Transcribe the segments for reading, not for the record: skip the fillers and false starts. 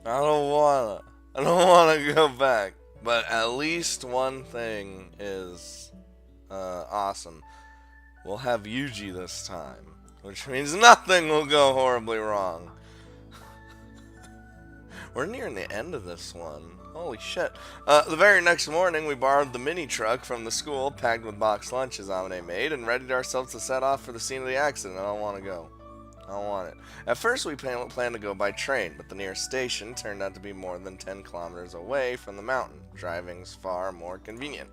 I don't wanna go back. But at least one thing is awesome. We'll have Yuji this time, which means nothing will go horribly wrong. We're nearing the end of this one. Holy shit. The very next morning, we borrowed the mini truck from the school, packed with boxed lunches Amane made, and readied ourselves to set off for the scene of the accident. I don't want to go. I don't want it. At first, we planned to go by train, but the nearest station turned out to be more than 10 kilometers away from the mountain. Driving's far more convenient.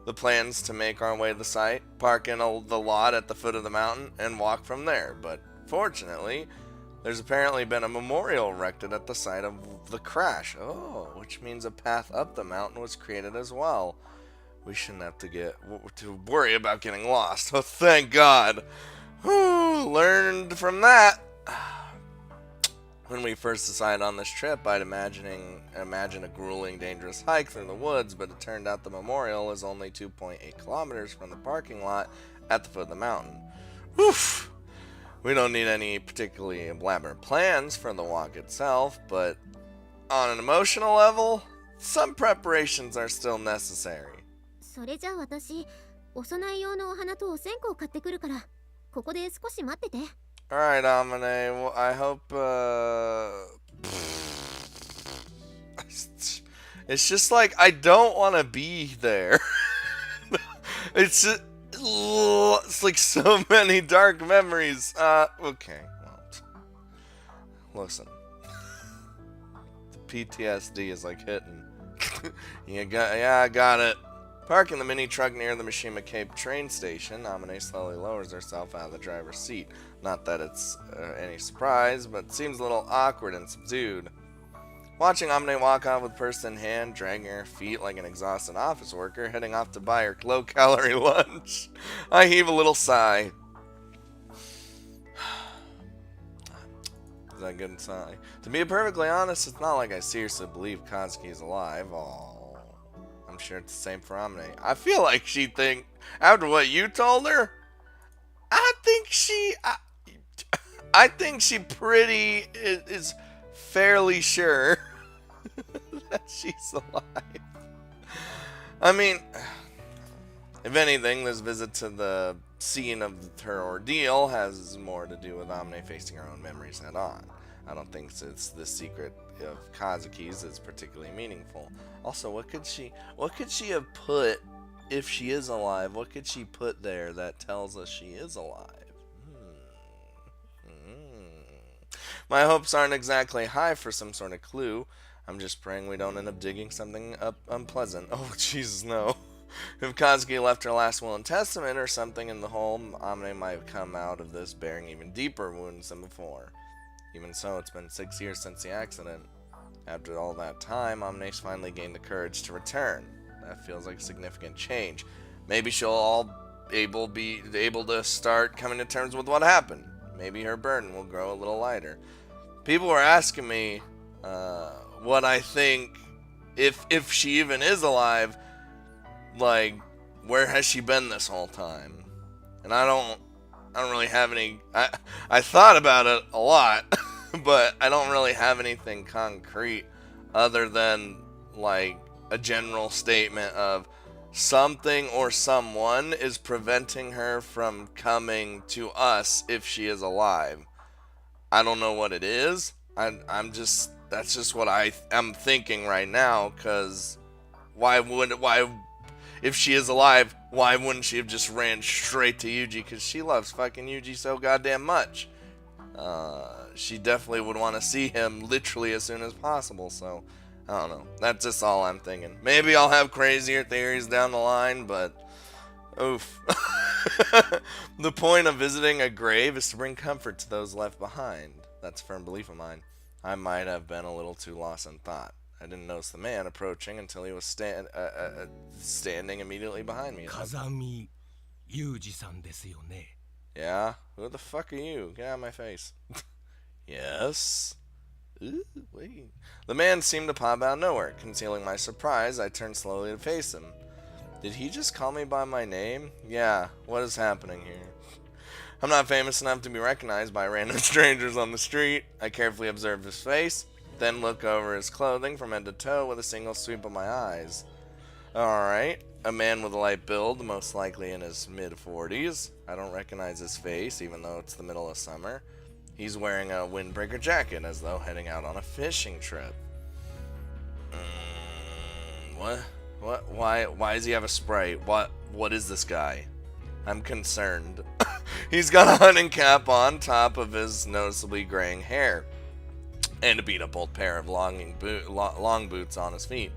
The plans to make our way to the site, park in the lot at the foot of the mountain, and walk from there, but fortunately, there's apparently been a memorial erected at the site of the crash. Oh, which means a path up the mountain was created as well. We shouldn't have to worry about getting lost. Oh, thank God. Whew, learned from that. When we first decided on this trip, I'd imagine a grueling, dangerous hike through the woods, but it turned out the memorial is only 2.8 kilometers from the parking lot at the foot of the mountain. Oof. We don't need any particularly elaborate plans for the walk itself, but on an emotional level, some preparations are still necessary. それじゃあ私、お供え用のお花とお線香を買ってくるから、ここで少し待ってて。Alright, Amane, well, I hope, it's just like, I don't want to be there. It's just, it's like so many dark memories. Okay, well, listen. The PTSD is like hitting. Yeah, I got it. Parking the mini truck near the Mishima Cape train station, Amane slowly lowers herself out of the driver's seat. Not that it's any surprise, but it seems a little awkward and subdued. Watching Amane walk off with purse in hand, dragging her feet like an exhausted office worker, heading off to buy her low-calorie lunch, I heave a little sigh. Is that a good sigh? To be perfectly honest, it's not like I seriously believe Kazuki is alive. Oh, I'm sure it's the same for Amane. I feel like she'd think, after what you told her, I think she pretty is fairly sure that she's alive. I mean, if anything, this visit to the scene of her ordeal has more to do with Amane facing her own memories head on. I don't think it's the secret of Kazuki's is particularly meaningful. Also, what could she have put if she is alive? What could she put there that tells us she is alive? My hopes aren't exactly high for some sort of clue. I'm just praying we don't end up digging something up unpleasant. Oh, Jesus, no. If Kazuki left her last will and testament or something in the hole, Amane might have come out of this bearing even deeper wounds than before. Even so, it's been 6 years since the accident. After all that time, Amane's finally gained the courage to return. That feels like a significant change. Maybe she'll all be able to start coming to terms with what happened. Maybe her burden will grow a little lighter. People were asking me what I think, if she even is alive, like, where has she been this whole time? And I don't really have any. I thought about it a lot, but I don't really have anything concrete other than like a general statement of something or someone is preventing her from coming to us if she is alive. I don't know what it is. That's just what I'm thinking right now, cuz why if she is alive, why wouldn't she have just ran straight to Yuji, cuz she loves fucking Yuji so goddamn much. She definitely would want to see him literally as soon as possible, so I don't know. That's just all I'm thinking. Maybe I'll have crazier theories down the line, but oof. The point of visiting a grave is to bring comfort to those left behind. That's a firm belief of mine. I might have been a little too lost in thought. I didn't notice the man approaching until he was standing immediately behind me. Kazami Yuji-san desu yo ne. Yeah? Who the fuck are you? Get out of my face. Yes? Ooh, wait. The man seemed to pop out of nowhere. Concealing my surprise, I turned slowly to face him. Did he just call me by my name? Yeah, what is happening here? I'm not famous enough to be recognized by random strangers on the street. I carefully observed his face. then look over his clothing from head to toe with a single sweep of my eyes. Alright, a man with a light build, most likely in his mid-40s. I don't recognize his face, even though it's the middle of summer. He's wearing a windbreaker jacket, as though heading out on a fishing trip. What? Why does he have a sprite? What is this guy? I'm concerned. He's got a hunting cap on top of his noticeably graying hair, and a beat-up old pair of long boots on his feet.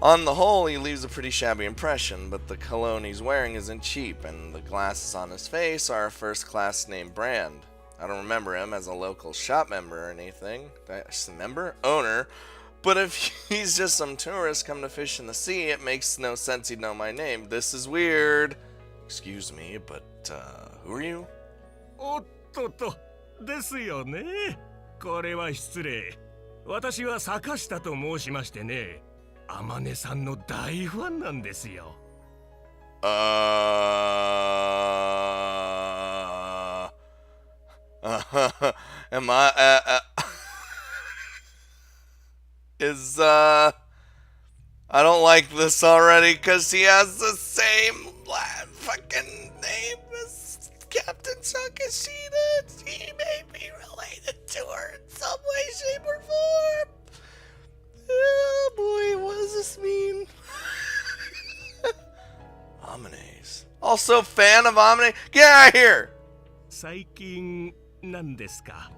On the whole, he leaves a pretty shabby impression, but the cologne he's wearing isn't cheap, and the glasses on his face are a first-class name brand. I don't remember him as a local shop member or anything. Owner. But if he's just some tourist come to fish in the sea, it makes no sense he'd know my name. This is weird. Excuse me, but, who are you? おっとっと、ですよね。これは失礼。私は坂下と申しましてね。Amaneさんの大ファンなんですよ。Am I, I don't like this already, because he has the same fucking name as Captain Sakashita. He may be related to her in some way, shape, or form. Oh boy, what does this mean? Amane's. Also fan of Amane? Get out of here! 最近なんですか。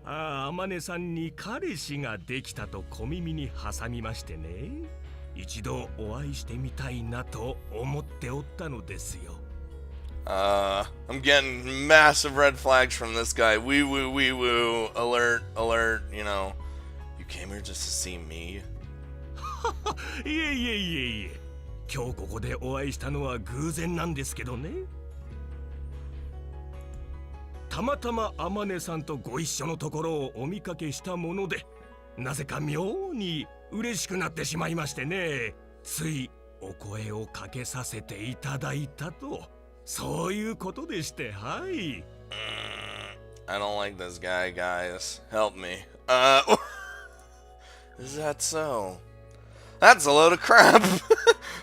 Amaneさんに彼氏ができたと小耳に挟みましてね。一度お会いしてみたいなと思っておったのですよ。I'm getting massive red flags from this guy. Wee woo, alert, you know. You came here just to see me? いえいえいえいえ。今日ここでお会いしたのは偶然なんですけどね。たまたまAmaneさんとご一緒のところをお見かけしたもので、なぜか妙に嬉しくなってしまいましてね。ついお声をかけさせていただいたと、そういうことでして、はい。I don't like this guy, guys. Help me. Is that so? That's a load of crap.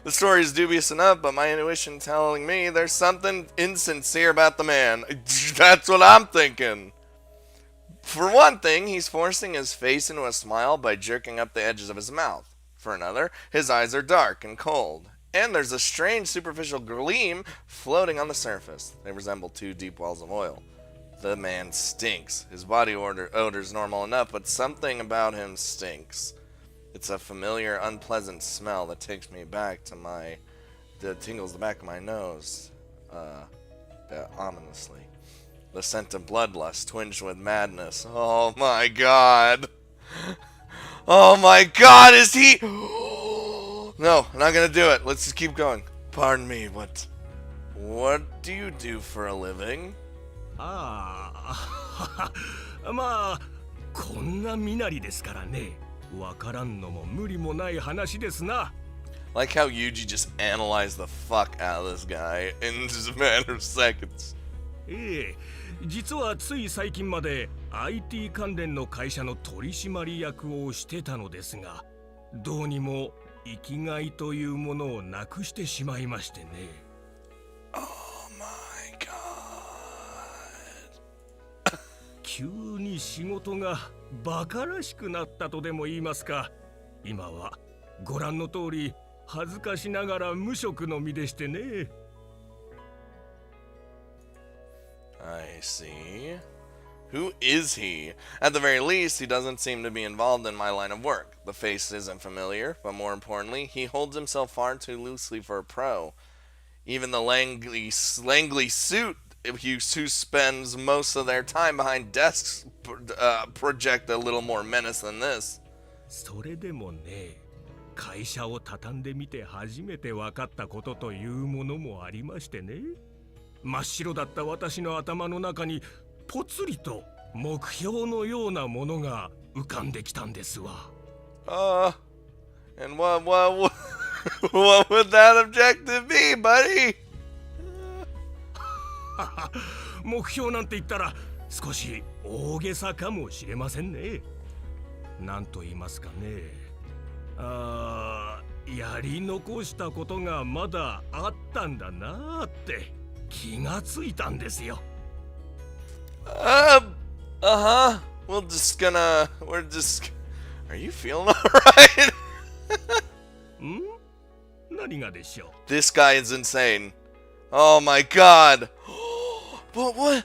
The story is dubious enough, but my intuition telling me there's something insincere about the man. That's what I'm thinking. For one thing, he's forcing his face into a smile by jerking up the edges of his mouth. For another, his eyes are dark and cold. And there's a strange superficial gleam floating on the surface. They resemble two deep wells of oil. The man stinks. His body odor's normal enough, but something about him stinks. It's a familiar, unpleasant smell that takes me back to that tingles the back of my nose, ominously. The scent of bloodlust twinged with madness. Oh my god! Oh my god, is he? No, I'm not gonna do it. Let's just keep going. Pardon me, what do you do for a living? まあ、こんな身なりですからね。わからんのも無理もない話ですな。Like how Yuji just analyzed the fuck out of this guy in just a matter of seconds. 実はつい最近まで IT 関連の会社の取締役をしてたのですが、どうにも生きがいというものをなくしてしまいましてね。Oh my god. 急に仕事がバカらしくなったとでも言いますか。今はご覧の通り恥ずかしながら無職の身でしてね。I see. Who is he? At the very least, he doesn't seem to be involved in my line of work. The face isn't familiar, but more importantly, he holds himself far too loosely for a pro. Even the slangly suit who spends most of their time behind desks project a little more menace than this. それでもね、会社を畳んでみて初めて分かったことというものもありましてね。真っ白だった私の頭の中にぽつりと目標のようなものが浮かんできたんですわ。And what would that objective be, buddy? 目標なんて言ったら少し大げさかもしれませんね。なんと言いますかね。やり残したことがまだあったんだなって気がついたんですよ。Uh-huh. We're just... Are you feeling alright? 何がでしょう。 This guy is insane. Oh my god. But what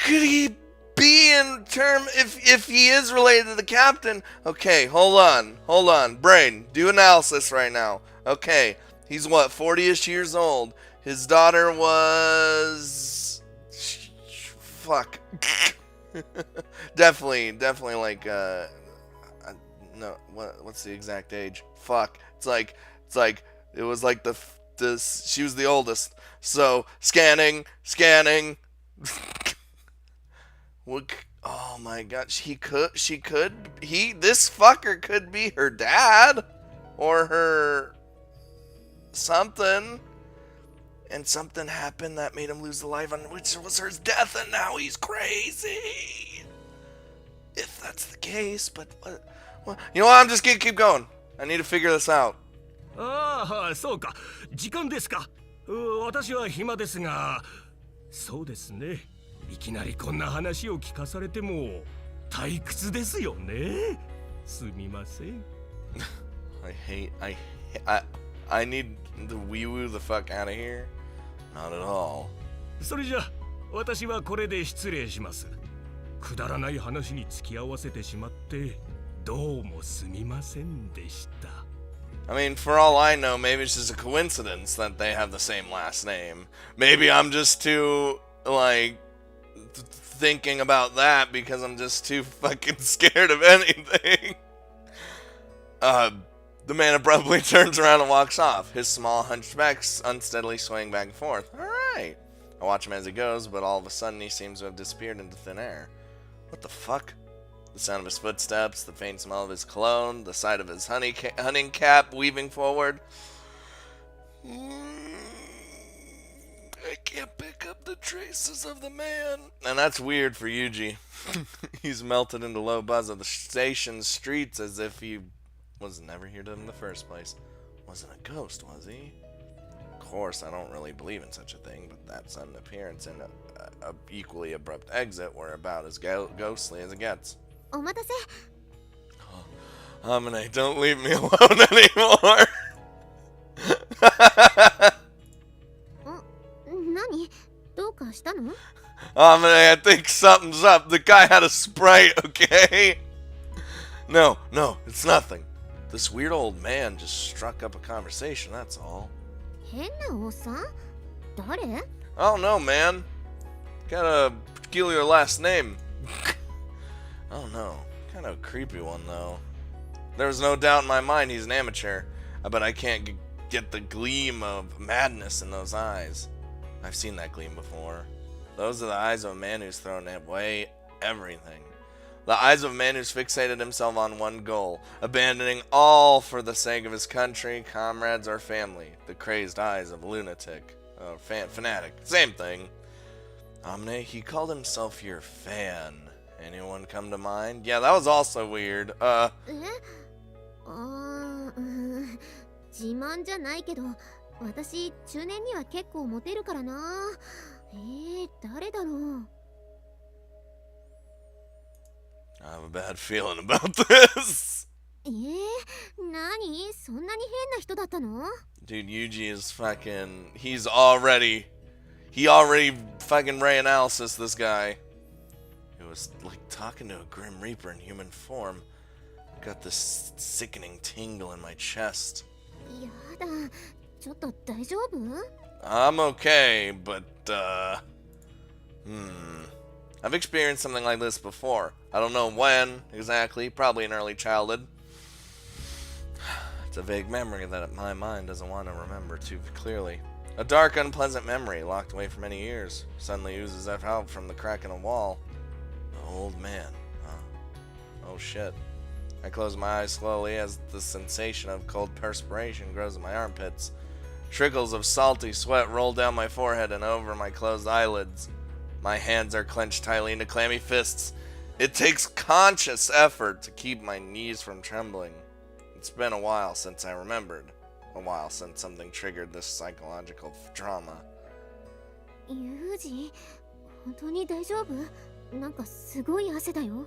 could he be in term if he is related to the captain? Okay, hold on. Brain, do analysis right now. Okay, he's what, 40-ish years old. His daughter was... Fuck. definitely like no, what's the exact age? Fuck. It's like it was like she was the oldest. So scanning. What? Oh my god, this fucker could be her dad or her something. And something happened that made him lose the life on which was her death, and now he's crazy. If that's the case, but you know what? I'm just gonna keep going. I need to figure this out. ああ、そうか。時間ですか。私は暇ですが、そうですね。いきなりこんな話を聞かされても退屈ですよね。すみません。I need to wee-woo the fuck out of here. Not at all. それじゃ私はこれで失礼します。くだらない話に付き合わせてしまってどうもすみませんでした。I mean, for all I know, maybe it's just a coincidence that they have the same last name. Maybe I'm just too, like, thinking about that because I'm just too fucking scared of anything. The man abruptly turns around and walks off, his small hunchbacks unsteadily swaying back and forth. Alright. I watch him as he goes, but all of a sudden he seems to have disappeared into thin air. What the fuck? The sound of his footsteps, the faint smell of his cologne, the sight of his hunting cap weaving forward. I can't pick up the traces of the man. And that's weird for Yuji. He's melted into low buzz of the station's streets as if he was never here in the first place. Wasn't a ghost, was he? Of course, I don't really believe in such a thing, but that sudden appearance and a equally abrupt exit were about as ghostly as it gets. お待たせ。 Amane, don't leave me alone anymore. 何？どうかしたの？ Amane, I think something's up. The guy had a sprite, okay? No, it's nothing. This weird old man just struck up a conversation, that's all. 変なおっさん？誰？ I don't know, man. Got a peculiar last name. I don't know. Kind of a creepy one, though. There's no doubt in my mind he's an amateur, but I can't get the gleam of madness in those eyes. I've seen that gleam before. Those are the eyes of a man who's thrown away everything. The eyes of a man who's fixated himself on one goal, abandoning all for the sake of his country, comrades, or family. The crazed eyes of a lunatic. Fanatic. Same thing. Amane, he called himself your fan. Anyone come to mind? Yeah, that was also weird. 自慢じゃないけど、私中年には結構モテるからな。誰だろう。I have a bad feeling about this. 何？そんなに変な人だったの？ Dude, Yuji is fucking... He already fucking Ray analysis, this guy. It was like talking to a Grim Reaper in human form. Got this sickening tingle in my chest. やだ、ちょっと大丈夫？ I'm okay, but, I've experienced something like this before. I don't know when, exactly, probably in early childhood. It's a vague memory that my mind doesn't want to remember too clearly. A dark, unpleasant memory, locked away for many years, suddenly oozes out from the crack in a wall. The old man, huh? Oh shit. I close my eyes slowly as the sensation of cold perspiration grows in my armpits. Trickles of salty sweat roll down my forehead and over my closed eyelids. My hands are clenched tightly into clammy fists, It takes conscious effort to keep my knees from trembling. It's been a while since I remembered. A while since something triggered this psychological trauma. ユージ、本当に大丈夫？なんかすごい汗だよ。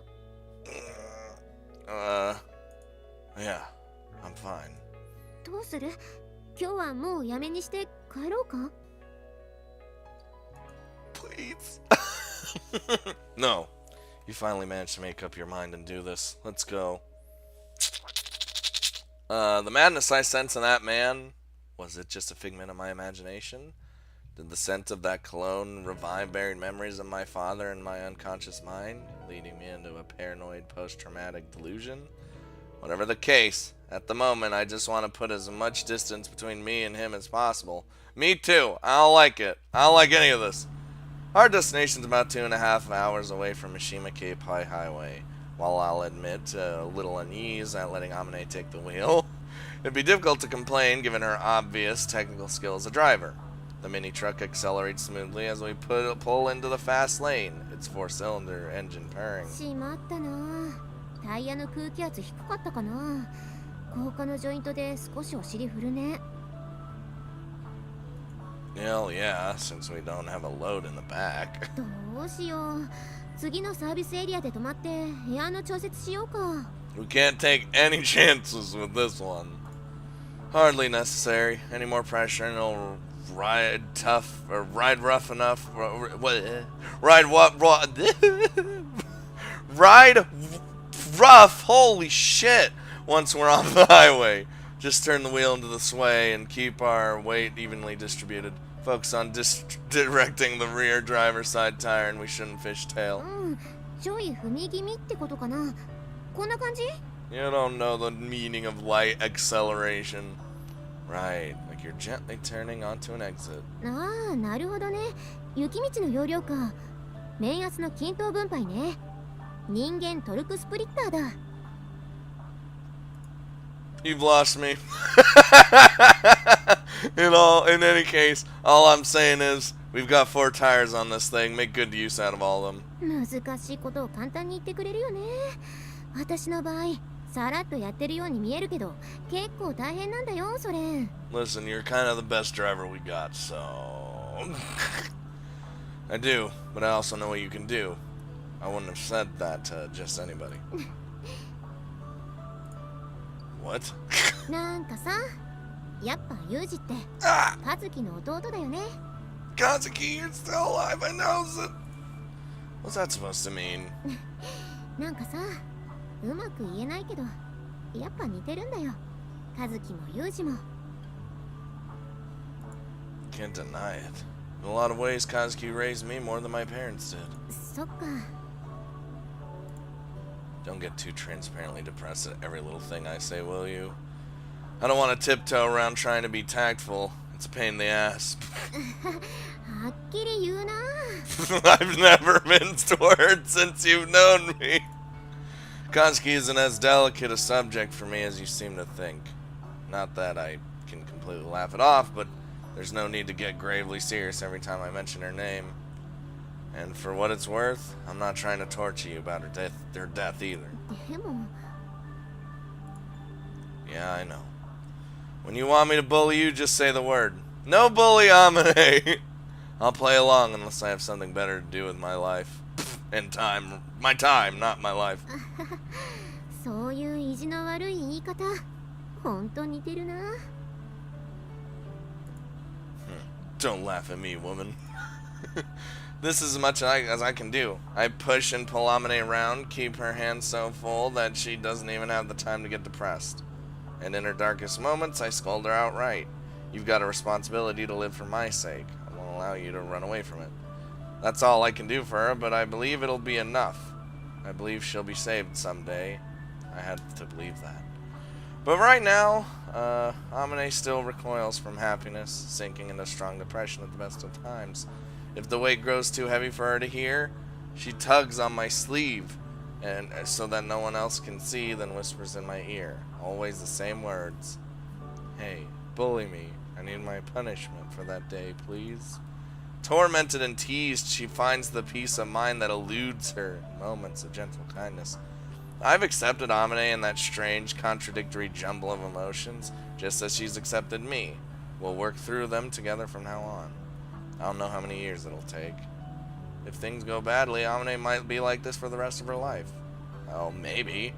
Yeah, I'm fine. どうする？今日はもうやめにして帰ろうか？ Please. No. You finally managed to make up your mind and do this. Let's go. The madness I sense in that man, was it just a figment of my imagination? Did the scent of that cologne revive buried memories of my father in my unconscious mind, leading me into a paranoid post-traumatic delusion? Whatever the case, at the moment I just want to put as much distance between me and him as possible. Me too. I don't like it. I don't like any of this. Our destination's about 2.5 hours away from Mishima Cape High Highway. While I'll admit a little unease at letting Amane take the wheel, it'd be difficult to complain given her obvious technical skill as a driver. The mini truck accelerates smoothly as we pull into the fast lane, its 4-cylinder engine purring. しまったな。タイヤの空気圧低かったかな。高架のジョイントで少しお尻振るね。Hell yeah, since we don't have a load in the back. どうしよう。次のサービスエリアで止まってエアの調節しようか。We can't take any chances with this one. Hardly necessary. Any more pressure and it'll ride tough or ride rough enough. Ride what? Ride rough. Holy shit. Once we're on the highway. Just turn the wheel into the sway and keep our weight evenly distributed. Focus on directing the rear driver's side tire and we shouldn't fishtail. ちょい踏み気味ってことかな。こんな感じ？ You don't know the meaning of light acceleration. Right, like you're gently turning onto an exit. ああ、なるほどね。雪道の要領か。面圧の均等分配ね。人間トルクスプリッターだ。You've lost me. In any case, all I'm saying is we've got 4 tires on this thing. Make good use out of all of them. 難しいことを簡単に言ってくれるよね。私の場合、さらっとやってるように見えるけど、結構大変なんだよ、それ。Listen, you're kind of the best driver we got, so... I do, but I also know what you can do. I wouldn't have said that to just anybody. What? なんかさ、やっぱユージってカズキの弟だよね。Kazuki, you're still alive, I know it. What's that supposed to mean? なんかさ、うまく言えないけど、やっぱ似てるんだよ。カズキもユージも。Can't deny it. In a lot of ways, Kazuki raised me more than my parents did. そっか。Don't get too transparently depressed at every little thing I say, will you? I don't want to tiptoe around trying to be tactful. It's a pain in the ass. はっきり言うな。I've never minced words since you've known me. Kazuki isn't as delicate a subject for me as you seem to think. Not that I can completely laugh it off, but there's no need to get gravely serious every time I mention her name. And for what it's worth, I'm not trying to torture you about her death either. でも。 Yeah, I know. When you want me to bully you, just say the word. No bully, Amane! I'll play along unless I have something better to do with my life. And time. My time, not my life. そういう意地の悪い言い方、ほんと似てるな。Don't laugh at me, woman. This is as much as I can do. I push and pull Amane around, keep her hands so full that she doesn't even have the time to get depressed. And in her darkest moments, I scold her outright. You've got a responsibility to live for my sake. I won't allow you to run away from it. That's all I can do for her, but I believe it'll be enough. I believe she'll be saved someday. I had to believe that. But right now, Amane still recoils from happiness, sinking into strong depression at the best of times. If the weight grows too heavy for her to hear, she tugs on my sleeve, and so that no one else can see, then whispers in my ear, always the same words. Hey, bully me. I need my punishment for that day, please. Tormented and teased, she finds the peace of mind that eludes her in moments of gentle kindness. I've accepted Amane in that strange, contradictory jumble of emotions, just as she's accepted me. We'll work through them together from now on. I don't know how many years it'll take. If things go badly, Amane might be like this for the rest of her life. Oh, maybe.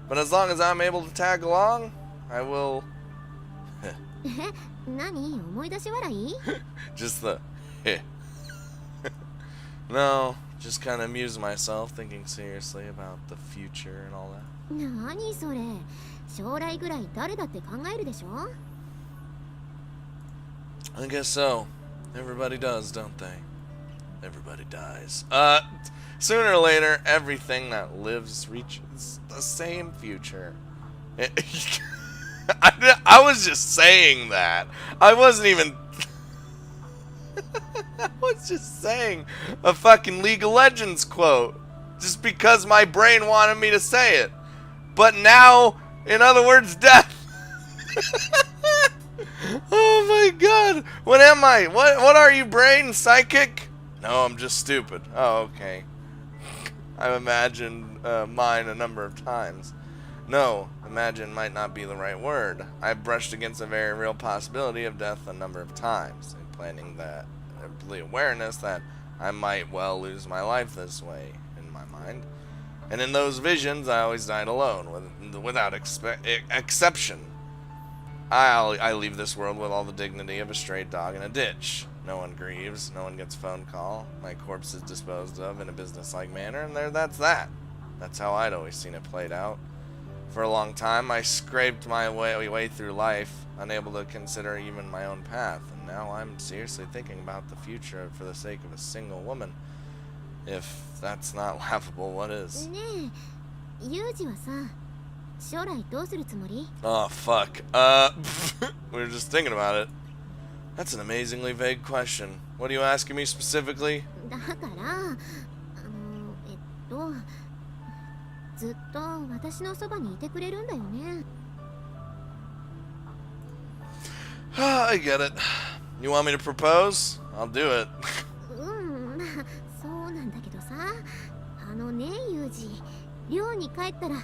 But as long as I'm able to tag along, I will... 何思い出し笑い Just the... No, just kind of amuse myself thinking seriously about the future and all that. 何それ将来ぐらい誰だって考えるでしょ I guess so. Everybody does, don't they? Everybody dies. Sooner or later, everything that lives reaches the same future. I was just saying that. I wasn't even... I was just saying a fucking League of Legends quote. Just because my brain wanted me to say it. But now, in other words, death. Oh my god. What am I? What are you, brain? Psychic? No, I'm just stupid. Oh, okay. I've imagined mine a number of times. No, imagine might not be the right word. I've brushed against a very real possibility of death a number of times, implanting the awareness that I might well lose my life this way in my mind. And in those visions, I always died alone, without exception. I leave this world with all the dignity of a stray dog in a ditch. No one grieves, no one gets a phone call, my corpse is disposed of in a business-like manner, and that's that. That's how I'd always seen it played out. For a long time, I scraped my way through life, unable to consider even my own path, and now I'm seriously thinking about the future for the sake of a single woman. If that's not laughable, what is? ねえユージはさ将来どうするつもり Oh, fuck. We were just thinking about it. That's an amazingly vague question. What are you asking me specifically? だからずっと私のそばにいてくれるんだよね I get it. You want me to propose? I'll do it. うんまあそうなんだけどさねユージ寮に帰ったら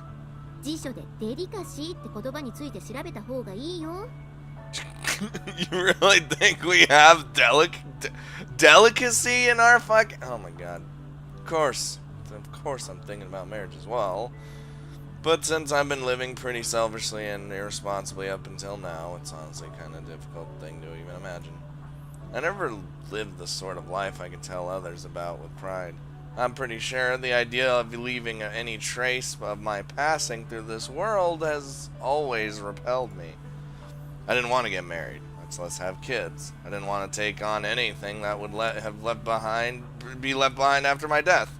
辞書でデリカシーって言葉について調べた方がいいよ You really think we have delicacy in our fucking... Oh my god. Of course I'm thinking about marriage as well. But since I've been living pretty selfishly and irresponsibly up until now, it's honestly kind of a difficult thing to even imagine. I never lived the sort of life I could tell others about with pride. I'm pretty sure the idea of leaving any trace of my passing through this world has always repelled me. I didn't want to get married, much less have kids. I didn't want to take on anything that would be left behind after my death.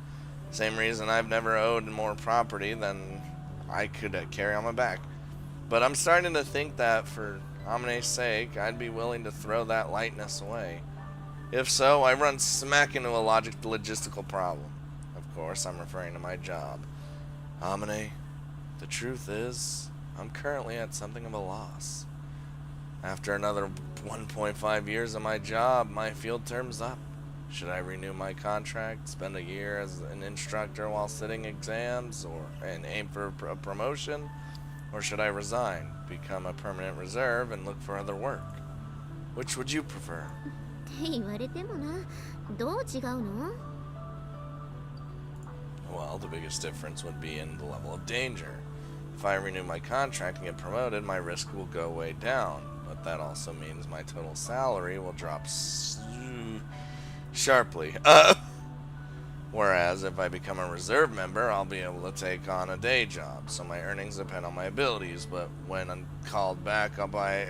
Same reason I've never owed more property than I could carry on my back. But I'm starting to think that for Amane's sake, I'd be willing to throw that lightness away. If so, I run smack into a logistical problem. Of course, I'm referring to my job. Amane, the truth is, I'm currently at something of a loss. After another 1.5 years of my job, my field term's up. Should I renew my contract, spend a year as an instructor while sitting exams, and aim for a promotion? Or should I resign, become a permanent reserve, and look for other work? Which would you prefer? って言われてもなどう違うの Well, the biggest difference would be in the level of danger. If I renew my contract and get promoted, my risk will go way down. But that also means my total salary will drop sharply. Whereas if I become a reserve member, I'll be able to take on a day job, so my earnings depend on my abilities. But when I'm called back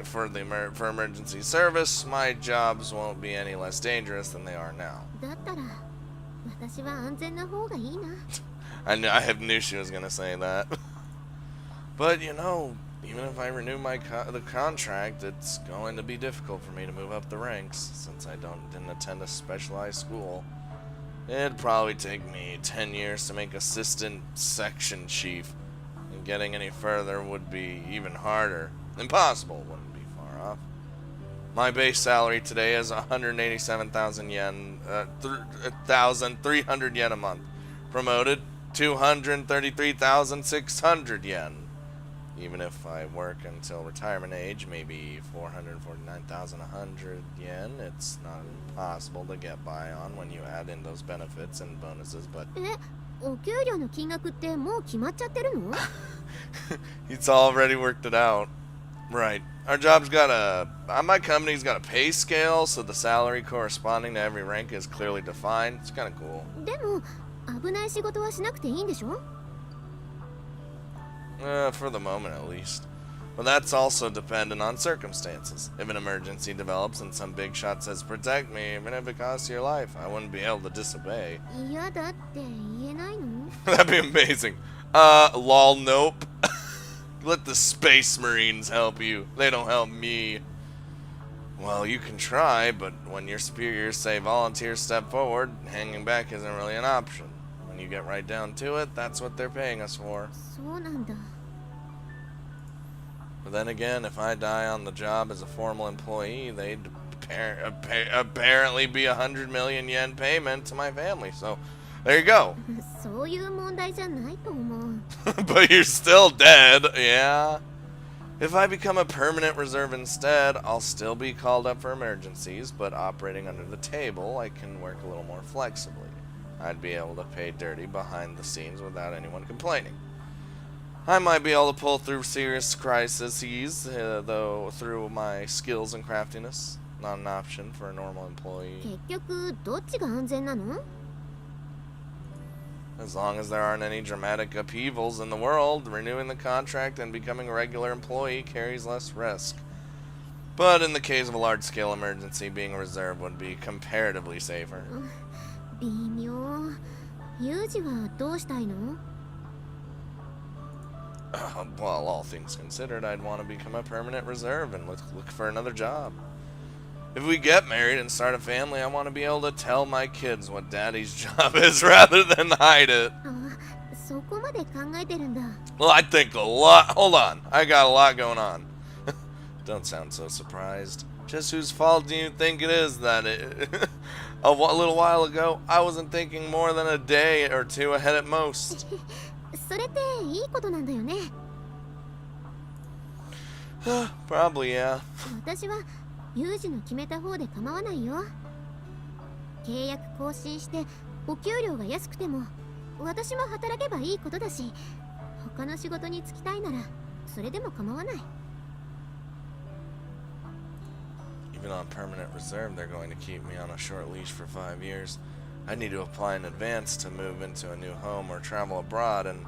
for emergency service, my jobs won't be any less dangerous than they are now. だったら私は安全な方がいいな I knew she was gonna say that. But you know, even if I renew the contract, it's going to be difficult for me to move up the ranks since I didn't attend a specialized school. It'd probably take me 10 years to make assistant section chief, and getting any further would be even harder. Impossible wouldn't be far off. My base salary today is 187,000 yen, 1,300 yen a month. Promoted, 233,600 yen. Even if I work until retirement age, maybe 449,100 yen, it's not impossible to get by on when you add in those benefits and bonuses, but... お給料の金額ってもう決まっちゃってるの？ It's already worked it out. Right. Our job's got my company's got a pay scale, so the salary corresponding to every rank is clearly defined. It's kind of cool. でも危ない仕事はしなくていいんでしょ？ For the moment, at least. But that's also dependent on circumstances. If an emergency develops and some big shot says, protect me, even if it costs your life, I wouldn't be able to disobey. 嫌だって言えないの？ That'd be amazing. Lol, nope. Let the Space Marines help you. They don't help me. Well, you can try, but when your superiors say volunteers step forward, hanging back isn't really an option. When you get right down to it, that's what they're paying us for. そうなんだ。 But then again, if I die on the job as a formal employee, they'd apparently be 100 million yen payment to my family. So, there you go. そういう問題じゃないと思う。 But you're still dead, yeah. If I become a permanent reserve instead, I'll still be called up for emergencies, but operating under the table, I can work a little more flexibly. I'd be able to pay dirty behind the scenes without anyone complaining. I might be able to pull through serious crises, though, through my skills and craftiness. Not an option for a normal employee. 結局どっちが安全なの？ As long as there aren't any dramatic upheavals in the world, renewing the contract and becoming a regular employee carries less risk. But in the case of a large-scale emergency, being a reserve would be comparatively safer. 微妙。ユージはどうしたいの？ Well, all things considered, I'd want to become a permanent reserve and look for another job. If we get married and start a family, I want to be able to tell my kids what daddy's job is rather than hide it. あ、そこまで考えてるんだ。 Well, I think a lot. Hold on. I got a lot going on. Don't sound so surprised. Just whose fault do you think it is that a little while ago, I wasn't thinking more than a day or two ahead at most. それっていいことなんだよね。 Probably, yeah. 私はユージの決めた方で構わないよ。契約更新してお給料が安くても私も働けばいいことだし、他の仕事に就きたいならそれでも構わない。 Even on permanent reserve, they're going to keep me on a short leash for 5 years. I need to apply in advance to move into a new home or travel abroad, and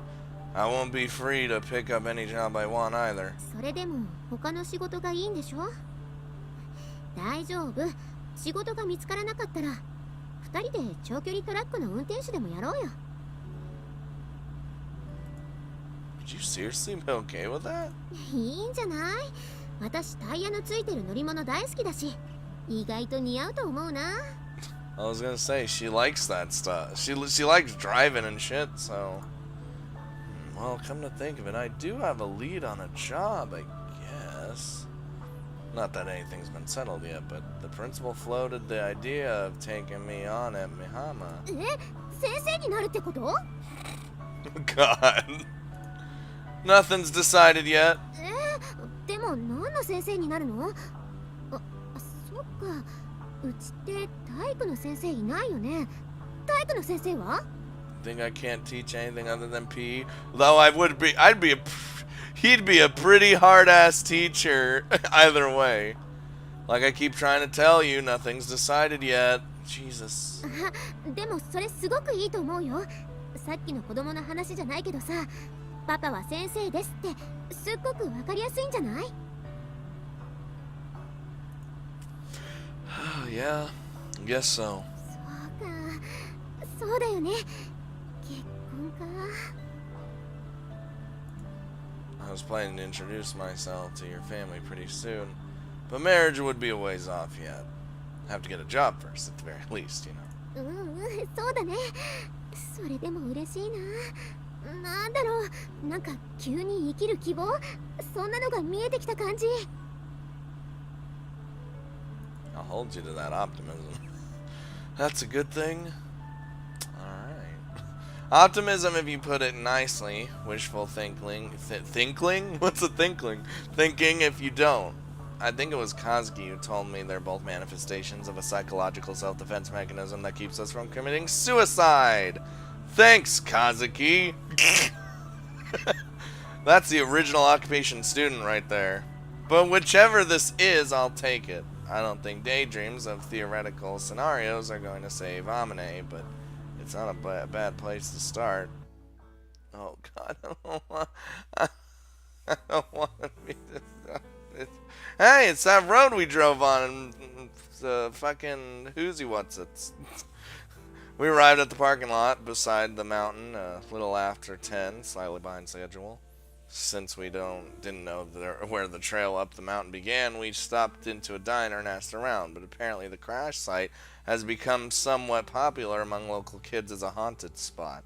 I won't be free to pick up any job I want either. それでも他の仕事がいいんでしょ？大丈夫。仕事が見つからなかったら2人で長距離トラックの運転手でもやろうよ。 Would you seriously be okay with that? いいんじゃない？私タイヤのついてる乗り物大好きだし、意外と似合うと思うな。 I was gonna say, she likes that stuff. She likes driving and shit, so... Well, come to think of it, I do have a lead on a job, I guess. Not that anything's been settled yet, but the principal floated the idea of taking me on at Mihama. え、先生になるってこと？ God. Nothing's decided yet. でも何の先生になるの？あ、そっか。うちって体育の先生いないよね。体育の先生は？ Think I can't teach anything other than PE? Though he'd be a pretty hard-ass teacher either way. Like I keep trying to tell you, nothing's decided yet. Jesus. でもそれすごくいいと思うよ。さっきの子供の話じゃないけどさ、パパは先生ですってすっごくわかりやすいんじゃない？ Yeah, I guess so. そうか、そうだよね。結婚か。 I was planning to introduce myself to your family pretty soon, but marriage would be a ways off yet. Have to get a job first, at the very least, you know. そうだね。それでも嬉しいな。なんだろう、なんか急に生きる希望、そんなのが見えてきた感じ。I'll hold you to that optimism. That's a good thing. Alright. Optimism, if you put it nicely. Wishful thinking. Thinkling? What's a thinkling? Thinking if you don't. I think it was Kazuki who told me they're both manifestations of a psychological self-defense mechanism that keeps us from committing suicide. Thanks, Kazuki. That's the original occupation student right there. But whichever this is, I'll take it. I don't think daydreams of theoretical scenarios are going to save Amane, but it's not a bad place to start. Oh God, I don't want to be this. Hey, it's that road we drove on. The fucking who's what's it? We arrived at the parking lot beside the mountain a little after 10, slightly behind schedule. Since we didn't know where the trail up the mountain began, we stopped into a diner and asked around, but apparently the crash site has become somewhat popular among local kids as a haunted spot.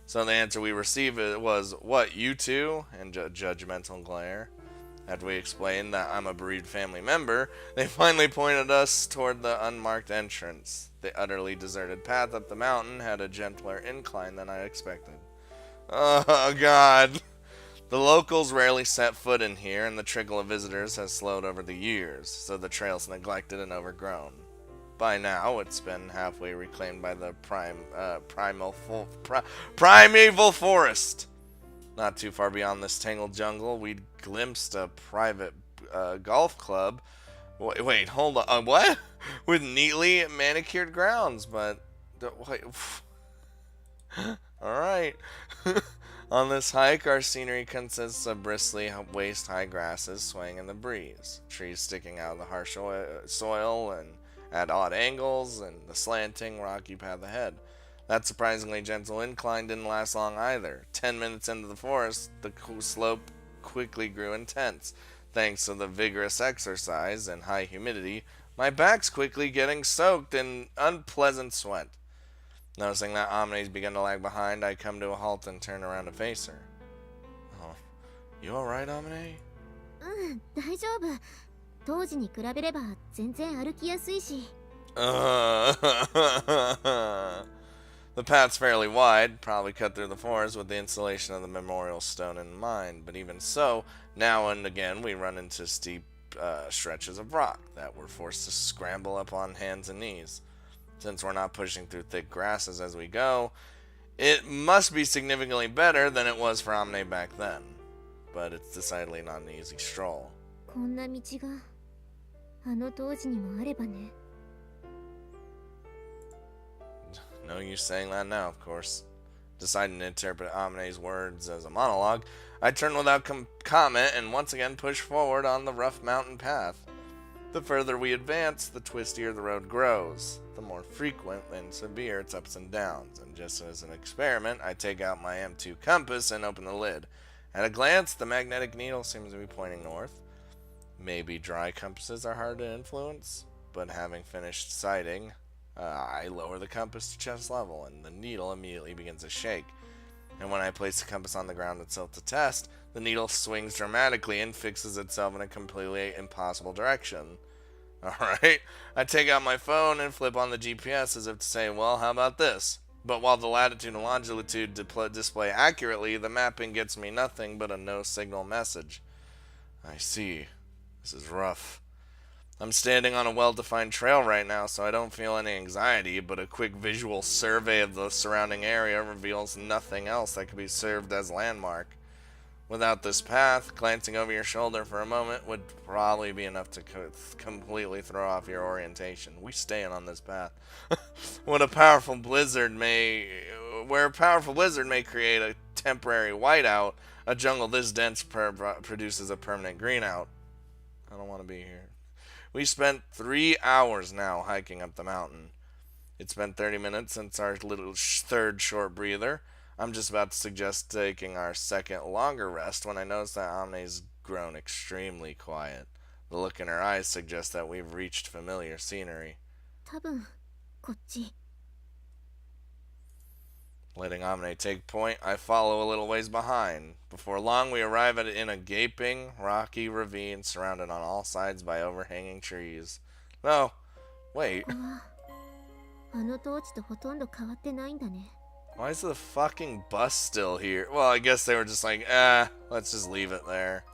So the answer we received was, "What, you too?" and judgmental glare. After we explained that I'm a bereaved family member, they finally pointed us toward the unmarked entrance. The utterly deserted path up the mountain had a gentler incline than I expected. Oh, God. The locals rarely set foot in here, and the trickle of visitors has slowed over the years, so the trail's neglected and overgrown. By now, it's been halfway reclaimed by the primeval forest. Not too far beyond this tangled jungle, we'd glimpsed a private golf club. Wait, hold on. What? With neatly manicured grounds, but... Wait. Alright. On this hike, our scenery consists of bristly, waist-high grasses swaying in the breeze, trees sticking out of the harsh soil and at odd angles, and the slanting, rocky path ahead. That surprisingly gentle incline didn't last long either. 10 minutes into the forest, the slope quickly grew intense. Thanks to the vigorous exercise and high humidity, my back's quickly getting soaked in unpleasant sweat. Noticing that Amane's begun to lag behind, I come to a halt and turn around to face her. Oh, you alright, Amane? 大丈夫。当時に比べれば全然歩きやすいし。The path's fairly wide, probably cut through the forest with the installation of the memorial stone in mind, but even so, now and again we run into steep stretches of rock that we're forced to scramble up on hands and knees. Since we're not pushing through thick grasses as we go, it must be significantly better than it was for Amane back then. But it's decidedly not an easy stroll. こんな道があの当時にもあればね。No use saying that now, of course. Deciding to interpret Amane's words as a monologue, I turn without comment and once again push forward on the rough mountain path. The further we advance, the twistier the road grows, the more frequent and severe its ups and downs, and just as an experiment, I take out my M2 compass and open the lid. At a glance, the magnetic needle seems to be pointing north. Maybe dry compasses are hard to influence, but having finished sighting, I lower the compass to chest level, and the needle immediately begins to shake. And when I place the compass on the ground itself to test, the needle swings dramatically and fixes itself in a completely impossible direction. Alright, I take out my phone and flip on the GPS as if to say, well, how about this? But while the latitude and longitude display accurately, the mapping gets me nothing but a no-signal message. I see. This is rough. I'm standing on a well-defined trail right now, so I don't feel any anxiety, but a quick visual survey of the surrounding area reveals nothing else that could be served as landmark. Without this path, glancing over your shoulder for a moment would probably be enough to completely throw off your orientation. We staying on this path. Where a powerful blizzard may create a temporary whiteout, a jungle this dense produces a permanent greenout. I don't want to be here. We spent 3 hours now hiking up the mountain. It's been 30 minutes since our little third short breather. I'm just about to suggest taking our second longer rest when I notice that Amane's grown extremely quiet. The look in her eyes suggests that we've reached familiar scenery. 多分こっち。Letting Amane take point, I follow a little ways behind. Before long, we arrive in a gaping, rocky ravine surrounded on all sides by overhanging trees. Oh, wait. ここはあの当地とほとんど変わってないんだね。 Why is the fucking bus still here? Well, I guess they were just like, let's just leave it there.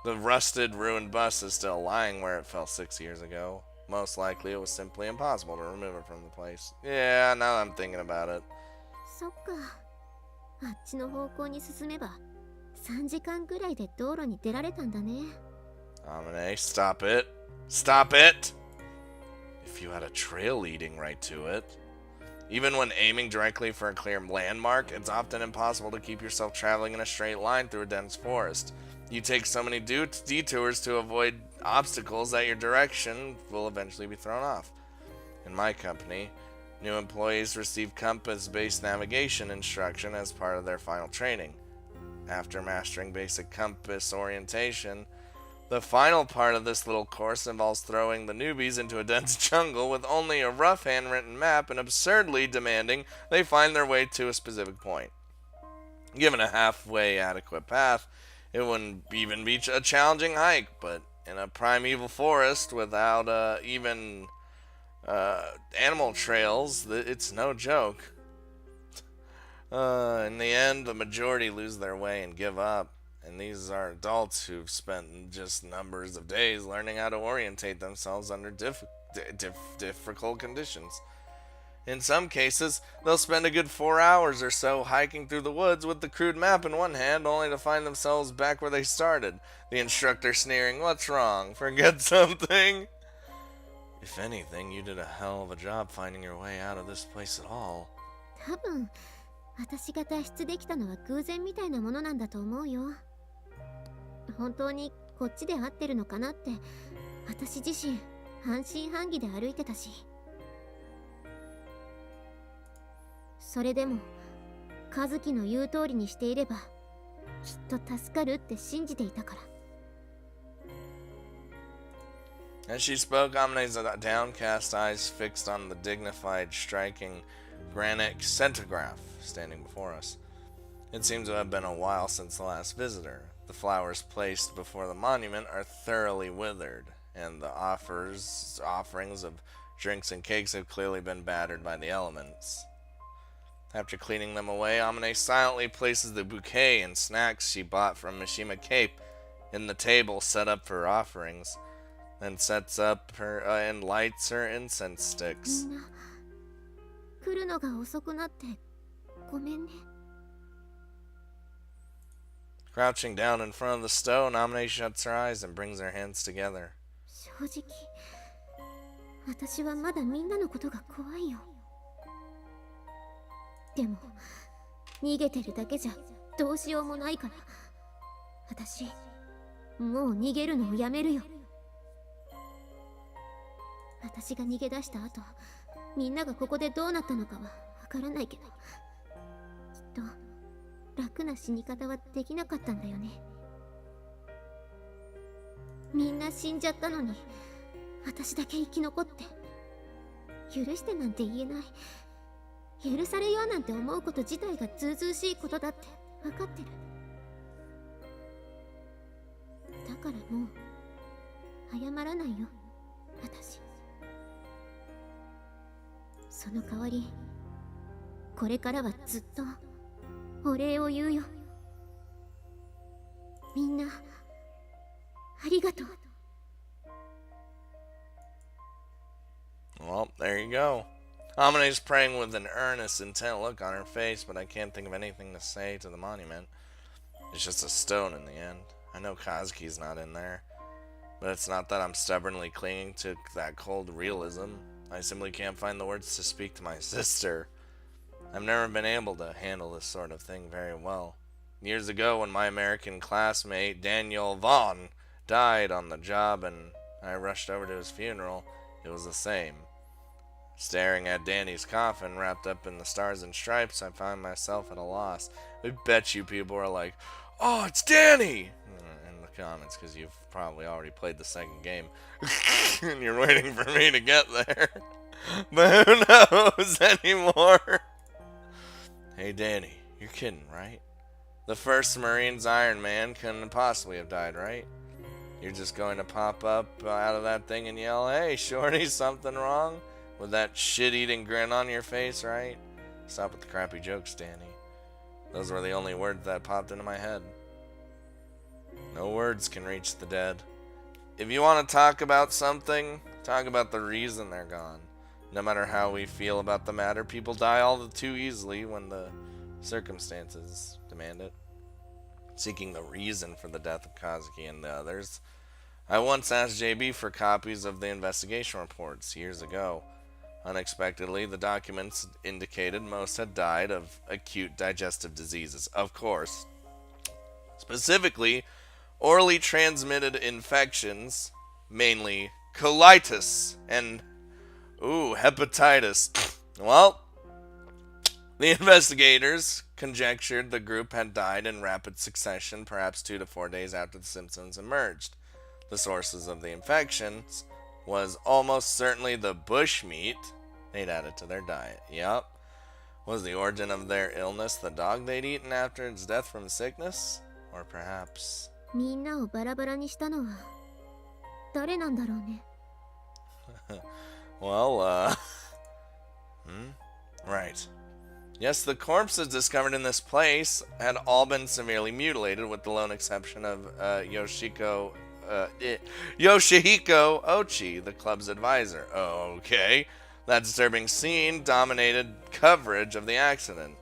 The rusted, ruined bus is still lying where it fell 6 years ago. Most likely it was simply impossible to remove it from the place. Yeah, now I'm thinking about it. そっか。あっちの方向に進めば3時間ぐらいで道路に出られたんだね。 Amane, stop it. Stop it! If you had a trail leading right to it. Even when aiming directly for a clear landmark, it's often impossible to keep yourself traveling in a straight line through a dense forest. You take so many detours to avoid obstacles that your direction will eventually be thrown off. In my company, new employees receive compass-based navigation instruction as part of their final training. After mastering basic compass orientation, the final part of this little course involves throwing the newbies into a dense jungle with only a rough handwritten map and absurdly demanding they find their way to a specific point. Given a halfway adequate path, it wouldn't even be a challenging hike, but in a primeval forest without even animal trails, it's no joke. In the end, the majority lose their way and give up. And these are adults who've spent just numbers of days learning how to orientate themselves under difficult conditions. In some cases, they'll spend a good 4 hours or so hiking through the woods with the crude map in one hand, only to find themselves back where they started. The instructor sneering, "What's wrong? Forget something?" If anything, you did a hell of a job finding your way out of this place at all. 多分私が脱出できたのは偶然みたいなものなんだと思うよ。本当にこっちで合ってるのかなって私自身半信半疑で歩いてたし。それでも和樹の言う通りにしていればきっと助かるって信じていたから。 As she spoke, Amane's downcast eyes fixed on the dignified, striking granite centigraph standing before us. It seems to have been a while since the last visitor. The flowers placed before the monument are thoroughly withered, and the offerings of drinks and cakes have clearly been battered by the elements. After cleaning them away, Amane silently places the bouquet and snacks she bought from Mishima Cape in the table set up for offerings, then sets up her and lights her incense sticks. みんな来るのが遅くなってごめんね。 Crouching down in front of the stone, Amane shuts her eyes and brings her hands together. 正直私はまだみんなのことが怖いよ。でも逃げてるだけじゃどうしようもないから私もう逃げるのをやめるよ。私が逃げ出した後みんながここでどうなったのかはわからないけどきっと楽な死に方はできなかったんだよね。みんな死んじゃったのに私だけ生き残って許してなんて言えない。許されようなんて思うこと自体がずうずうしいことだって分かってる。だからもう謝らないよ私。その代わりこれからはずっとお礼を言うよ。みんなありがとう。 Well, there you go. Amane's praying with an earnest, intent look on her face, but I can't think of anything to say to the monument. It's just a stone in the end. I know Kazuki's not in there, but it's not that I'm stubbornly clinging to that cold realism. I simply can't find the words to speak to my sister. I've never been able to handle this sort of thing very well. Years ago, when my American classmate Daniel Vaughn died on the job and I rushed over to his funeral, it was the same. Staring at Danny's coffin wrapped up in the stars and stripes, I find myself at a loss. I bet you people are like, "Oh, it's Danny!" in the comments, because you've probably already played the second game and you're waiting for me to get there. But who knows anymore? Hey Danny, you're kidding, right? The first Marine's Iron Man couldn't possibly have died, right? You're just going to pop up out of that thing and yell, "Hey, shorty, something wrong?" With that shit-eating grin on your face, right? Stop with the crappy jokes, Danny. Those were the only words that popped into my head. No words can reach the dead. If you want to talk about something, talk about the reason they're gone. No matter how we feel about the matter, people die all too easily when the circumstances demand it. Seeking the reason for the death of Kazuki and the others, I once asked JB for copies of the investigation reports years ago. Unexpectedly, the documents indicated most had died of acute digestive diseases, of course. Specifically, orally transmitted infections, mainly colitis and hepatitis. Well, the investigators conjectured the group had died in rapid succession, perhaps 2 to 4 days after the symptoms emerged. The sources of the infections was almost certainly the bushmeat they'd added to their diet. Yup. Was the origin of their illness the dog they'd eaten after its death from sickness? Or perhaps... みんなをバラバラにしたのは誰なんだろうね。Well, right. Yes, the corpses discovered in this place had all been severely mutilated, with the lone exception of Yoshihiko Ochi, the club's advisor. Okay. That disturbing scene dominated coverage of the accident,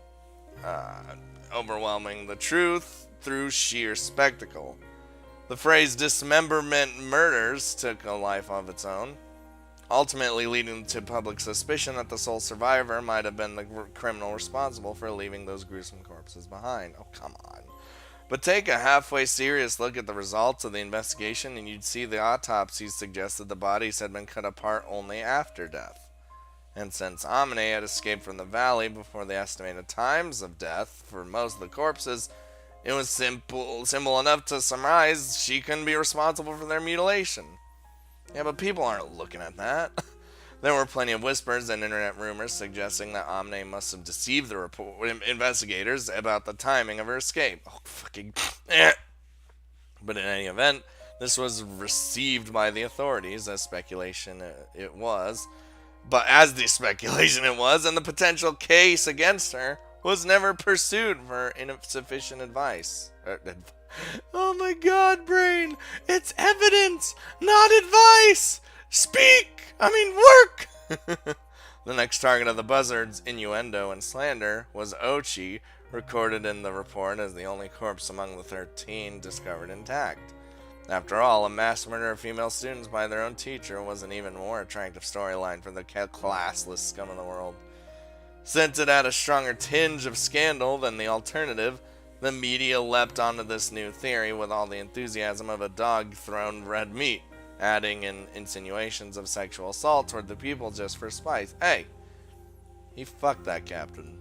overwhelming the truth through sheer spectacle. The phrase dismemberment murders took a life of its own, ultimately leading to public suspicion that the sole survivor might have been the criminal responsible for leaving those gruesome corpses behind. Oh, come on. But take a halfway serious look at the results of the investigation and you'd see the autopsies suggested the bodies had been cut apart only after death. And since Amane had escaped from the valley before the estimated times of death for most of the corpses, it was simple enough to surmise she couldn't be responsible for their mutilation. Yeah, but people aren't looking at that. There were plenty of whispers and internet rumors suggesting that Amane must have deceived the investigators about the timing of her escape. Oh, fucking... But in any event, this was received by the authorities as speculation it was. But as the speculation it was, and the potential case against her was never pursued for insufficient advice. Oh my god, brain! It's evidence, not advice! Speak! Work! The next target of the buzzard's innuendo and slander was Ochi, recorded in the report as the only corpse among the 13 discovered intact. After all, a mass murder of female students by their own teacher was an even more attractive storyline for the classless scum of the world. Since it had a stronger tinge of scandal than the alternative, the media leapt onto this new theory with all the enthusiasm of a dog thrown red meat, adding in insinuations of sexual assault toward the people just for spice. Hey, he fucked that captain.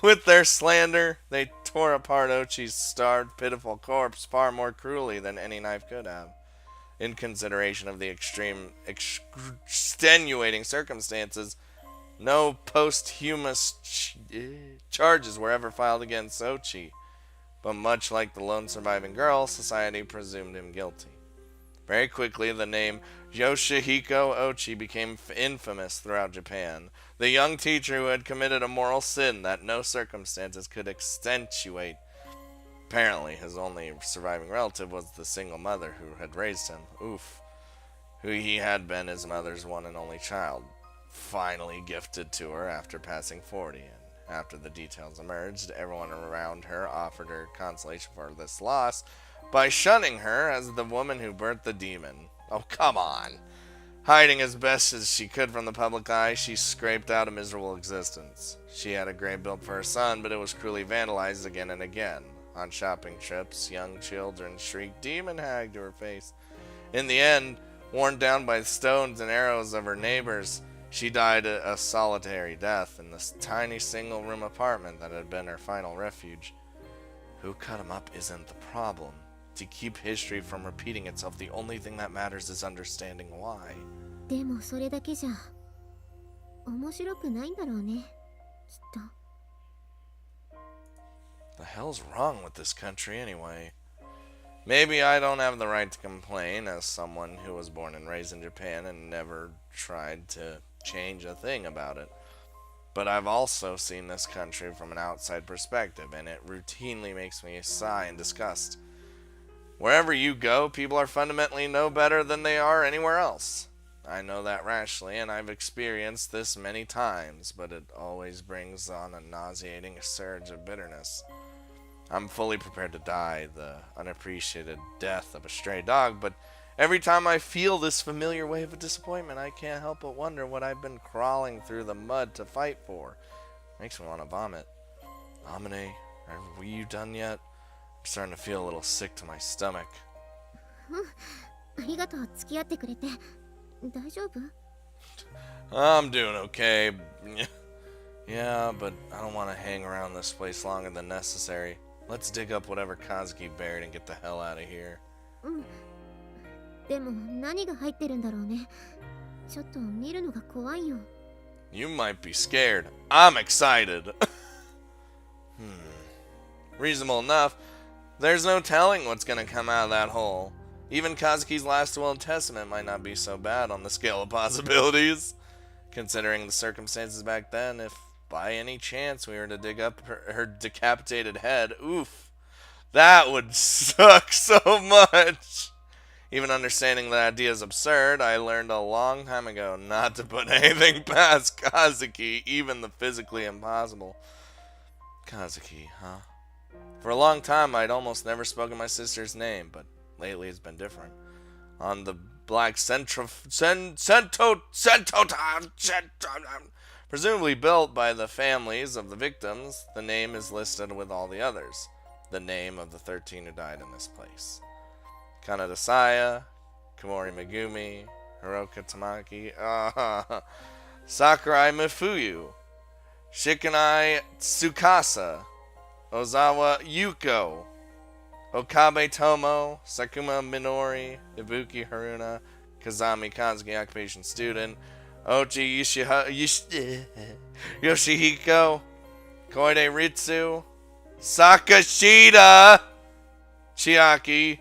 With their slander, they tore apart Ochi's starved, pitiful corpse far more cruelly than any knife could have. In consideration of the extreme, extenuating circumstances, no posthumous charges were ever filed against Ochi, but much like the lone surviving girl, society presumed him guilty. Very quickly, the name Yoshihiko Ochi became infamous throughout Japan, the young teacher who had committed a moral sin that no circumstances could accentuate. Apparently, his only surviving relative was the single mother who had raised him, who he had been his mother's one and only child, finally gifted to her after passing 40, and after the details emerged, everyone around her offered her consolation for this loss by shunning her as the woman who birthed the demon. Oh, come on. Hiding as best as she could from the public eye, she scraped out a miserable existence. She had a grave built for her son, but it was cruelly vandalized again and again. On shopping trips, young children shrieked demon hag to her face. In the end, worn down by the stones and arrows of her neighbors, she died a solitary death in this tiny single-room apartment that had been her final refuge. Who cut him up isn't the problem. To keep history from repeating itself, the only thing that matters is understanding why. でもそれだけじゃ面白くないんだろうね、きっと。The hell's wrong with this country anyway? Maybe I don't have the right to complain as someone who was born and raised in Japan and never tried to change a thing about it. But I've also seen this country from an outside perspective, and it routinely makes me sigh in disgust. Wherever you go, people are fundamentally no better than they are anywhere else. I know that rationally, and I've experienced this many times, but it always brings on a nauseating surge of bitterness. I'm fully prepared to die the unappreciated death of a stray dog, but every time I feel this familiar wave of disappointment, I can't help but wonder what I've been crawling through the mud to fight for. Makes me want to vomit. Amane, are you done yet? I'm starting to feel a little sick to my stomach. ありがとう、付き合ってくれて。大丈夫？ I'm doing okay. Yeah, but I don't want to hang around this place longer than necessary. Let's dig up whatever Kazuki buried and get the hell out of here. でも何が入ってるんだろうね。ちょっと見るのが怖いよ。You might be scared. I'm excited. Reasonable enough. There's no telling what's gonna come out of that hole. Even Kazuki's last will and testament might not be so bad on the scale of possibilities. Considering the circumstances back then, if by any chance we were to dig up her decapitated head, oof, that would suck so much. Even understanding the idea is absurd, I learned a long time ago not to put anything past Kazuki, even the physically impossible. Kazuki, huh? For a long time, I'd almost never spoken my sister's name, but lately it's been different. On the black presumably built by the families of the victims, the name is listed with all the others. The name of the 13 who died in this place. Kanada Saya, Komori Megumi, Hiroka Tamaki, Sakurai Mifuyu, Shikanai Tsukasa, Ozawa Yuko, Okabe Tomo, Sakuma Minori, Ibuki Haruna, Kazami Kazuki, occupation student, Ochi Yoshihiko, Koide Ritsu, Sakashida, Chiaki.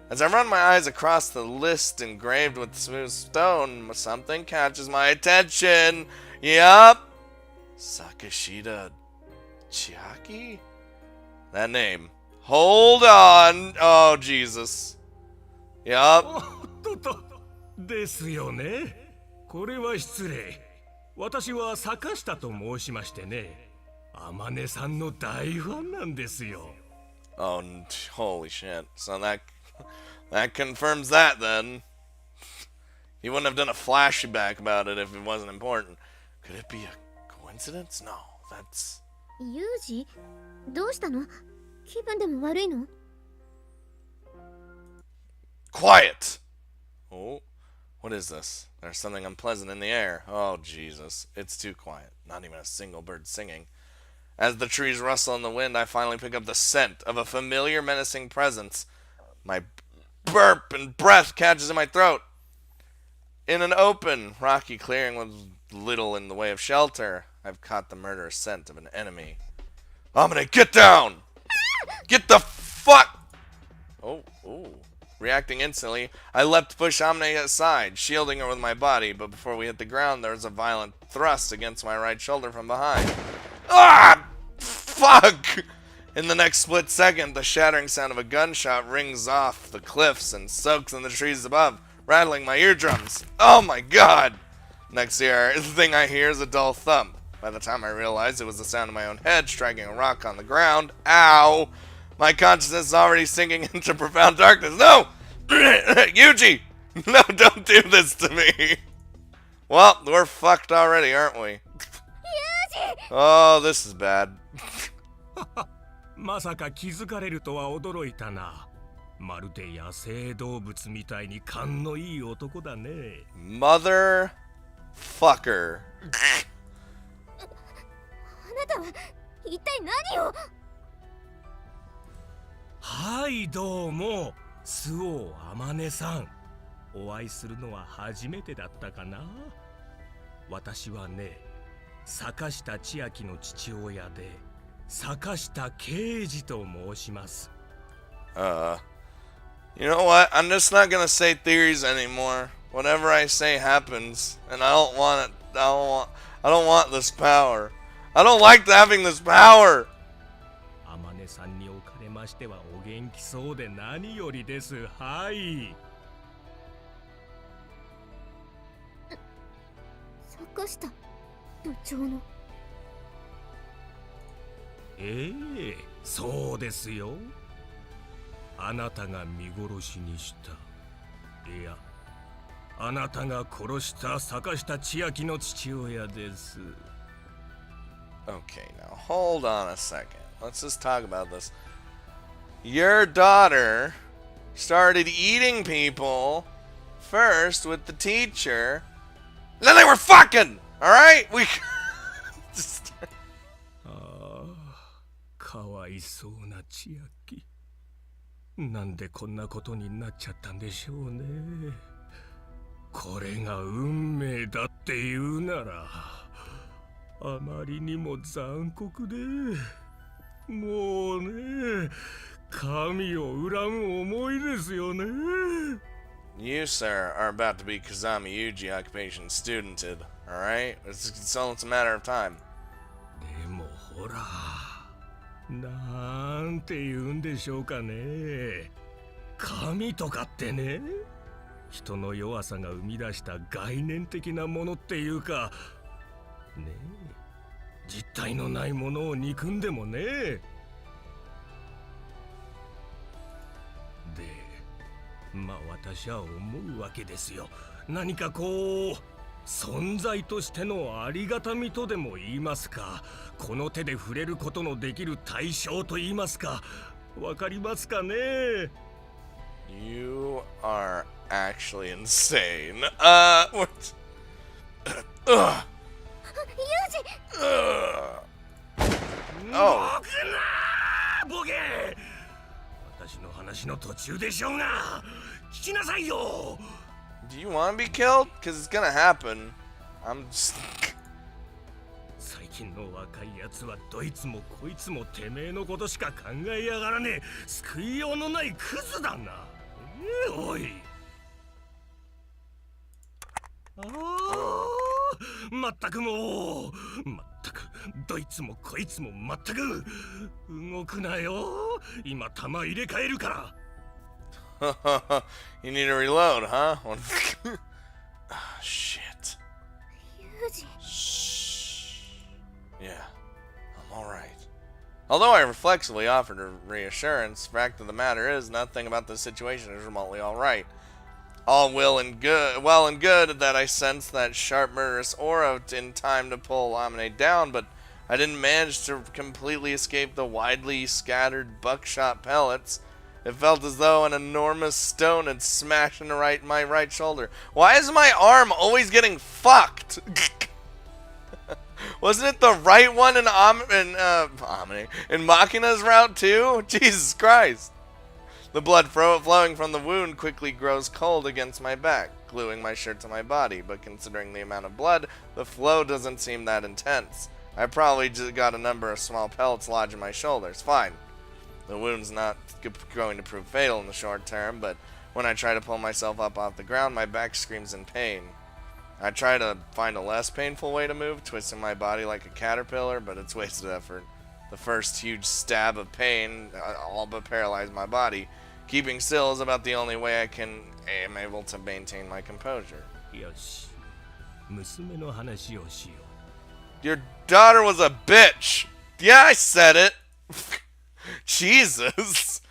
As I run my eyes across the list engraved with smooth stone, something catches my attention. Yup. Sakashida Chiaki? That name. Hold on. Oh, Jesus. Yup. ですよね。これは失礼。私は坂下と申しましてね。天音さんの大ファンなんですよ。Oh, holy shit. So that confirms that then. He wouldn't have done a flashback about it if it wasn't important. Could it be a coincidence? No, that's... ユージ、どうしたの？気分でも悪いの？ Quiet! Oh, what is this? There's something unpleasant in the air. Oh, Jesus. It's too quiet. Not even a single bird singing. As the trees rustle in the wind, I finally pick up the scent of a familiar menacing presence. My burp and breath catches in my throat. In an open, rocky clearing with little in the way of shelter, I've caught the murderous scent of an enemy. Amane, get down! Get the fuck! Oh. Reacting instantly, I leapt to push Amane aside, shielding her with my body, but before we hit the ground, there was a violent thrust against my right shoulder from behind. Ah! Fuck! In the next split second, the shattering sound of a gunshot rings off the cliffs and soaks in the trees above, rattling my eardrums. Oh my god! Next thing I hear is a dull thump. By the time I realized it was the sound of my own head striking a rock on the ground, ow! My consciousness is already sinking into profound darkness. No! Yuji! No, don't do this to me! Well, we're fucked already, aren't we? Oh, this is bad. まさか気づかれるとは驚いたな。まるで野生動物みたいに勘のいい男だね。Mother fucker. あなたは一体何を？はい、どうも、周防天音さん。お会いするのは初めてだったかな。私はね、坂下千秋の父親で、坂下刑事と申します。You know what? I'm just not gonna say theories anymore. Whatever I say happens, and I don't want it. I don't want this power. I don't like having this power. 天音さんにおかれましてはお元気そうで何よりです。はい。坂下部長の。そうですよ。あなたが見殺しにした。いや、あなたが殺した坂下千秋の父親です。Okay, now hold on a second. Let's just talk about this. Your daughter started eating people first with the teacher. Then they were fucking! Alright? We. Just... かわいそうな千秋。なんでこんなことになっちゃったんでしょうね。これが運命だっていうなら、あまりにも残酷で、もうね、神を恨む思いですよね。You, sir, are about to be Kazami Yuji occupation studented, alright? It's a matter of time. でもほら、なんて言うんでしょうかね。神とかってね、人の弱さが生み出した概念的なものっていうか、ねえ、実体のないものを憎んでもね。で、まあ私は思うわけですよ。何かこう存在としてのありがたみとでも言いますか、この手で触れることのできる対象と言いますか、わかりますかね。 You are actually insane. What? ユージ Oh. ボケ、私の話の途中でしょうが、聞きなさいよ。Do you want to be killed? Because it's gonna happen. I'm just... 最近の若いやつはどいつもこいつもてめえのことしか考えやがらねえ、救いようのないクズだな。おい。まったくもう、まったくどいつもこいつもまったく動くなよ。今弾入れ替えるから。You need to reload, huh? Ah, shit. ユージ Shh. Yeah, I'm alright. Although I reflexively offered her reassurance, the fact of the matter is nothing about this situation is remotely alright. All well and good that I sensed that sharp murderous aura in time to pull Amane down, but I didn't manage to completely escape the widely scattered buckshot pellets. It felt as though an enormous stone had smashed into my right shoulder. Why is my arm always getting fucked? Wasn't it the right one in Machina's route too? Jesus Christ. The blood flowing from the wound quickly grows cold against my back, gluing my shirt to my body, but considering the amount of blood, the flow doesn't seem that intense. I probably just got a number of small pellets lodged in my shoulders. Fine. The wound's not going to prove fatal in the short term, but when I try to pull myself up off the ground, my back screams in pain. I try to find a less painful way to move, twisting my body like a caterpillar, but it's wasted effort. The first huge stab of pain all but paralyzed my body. Keeping still is about the only way I am able to maintain my composure. よし、娘の話をしよう。 Your daughter was a bitch! Yeah, I said it! Jesus!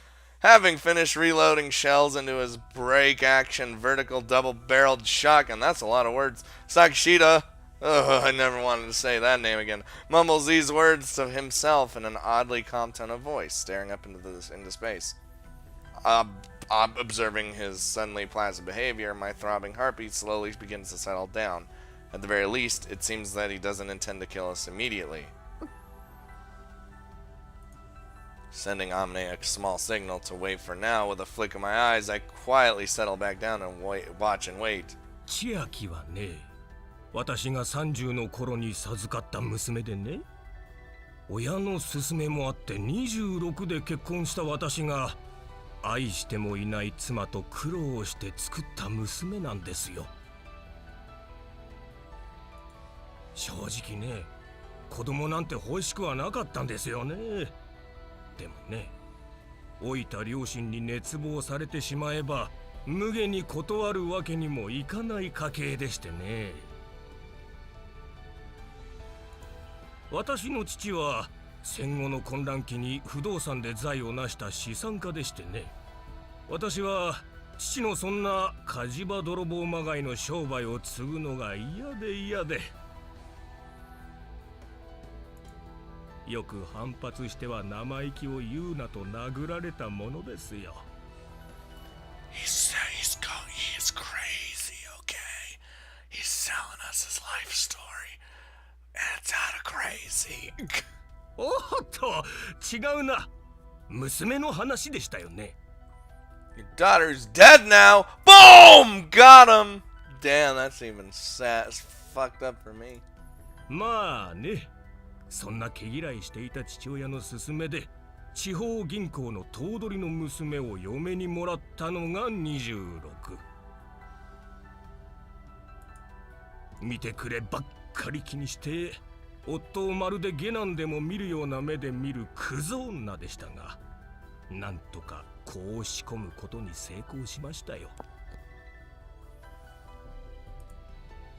Having finished reloading shells into his break-action vertical double-barreled shotgun, that's a lot of words, Sakashita, I never wanted to say that name again, mumbles these words to himself in an oddly calm tone of voice, staring up into space. Observing his suddenly placid behavior, my throbbing heartbeat slowly begins to settle down. At the very least, it seems that he doesn't intend to kill us immediately. Sending Amane a small signal to wait for now, with a flick of my eyes, I quietly settle back down and watch and wait. 千秋はね、私が30の頃に授かった娘でね、親の勧めもあって26で結婚した私が愛してもいない妻と苦労して作った娘なんですよ。正直ね、子供なんて欲しくはなかったんですよね。でもね、老いた両親に熱望されてしまえば無下に断るわけにもいかない家系でしてね。私の父は戦後の混乱期に不動産で財を成した資産家でしてね。私は父のそんな火事場泥棒まがいの商売を継ぐのが嫌で嫌で、よく反発しては生意気を言うなと殴られたものですよ。He's crazy, okay? He's selling us his life story. And it's out of crazy. おっと、違うな。娘の話でしたよね。Your daughter's dead now. Boom! Got him! Damn, that's even sad. It's fucked up for me. まあね、そんな毛嫌いしていた父親の勧めで地方銀行の頭取の娘を嫁にもらったのが26。見てくればっかり気にして夫をまるで下男でも見るような目で見るクズ女でしたが、なんとかこう仕込むことに成功しましたよ。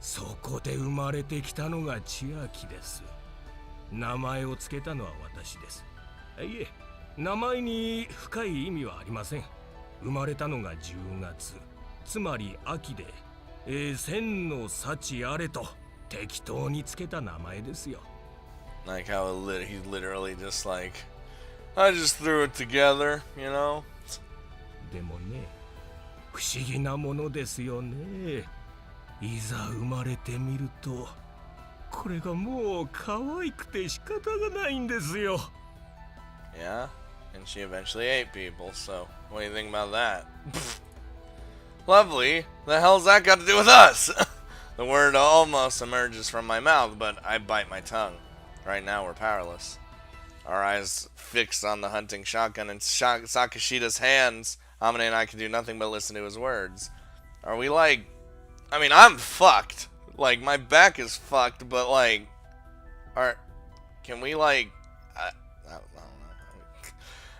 そこで生まれてきたのが千秋です。名前を付けたのは私です。いえ、名前に深い意味はありません。生まれたのが10月、つまり秋で、千の幸あれと適当につけた名前ですよ。Like how he's literally just like, I just threw it together, you know? でもね、不思議なものですよね。いざ生まれてみると、これがもう可愛くて仕方がないんですよ。Yeah, and she eventually ate people, so what do you think about that? Lovely. The hell's that got to do with us? The word almost emerges from my mouth, but I bite my tongue. Right now we're powerless. Our eyes fixed on the hunting shotgun in Sakashida's hands. Amane and I can do nothing but listen to his words. Are we like... I mean, I'm fucked. Like, my back is fucked, but like... Can we like... I don't know.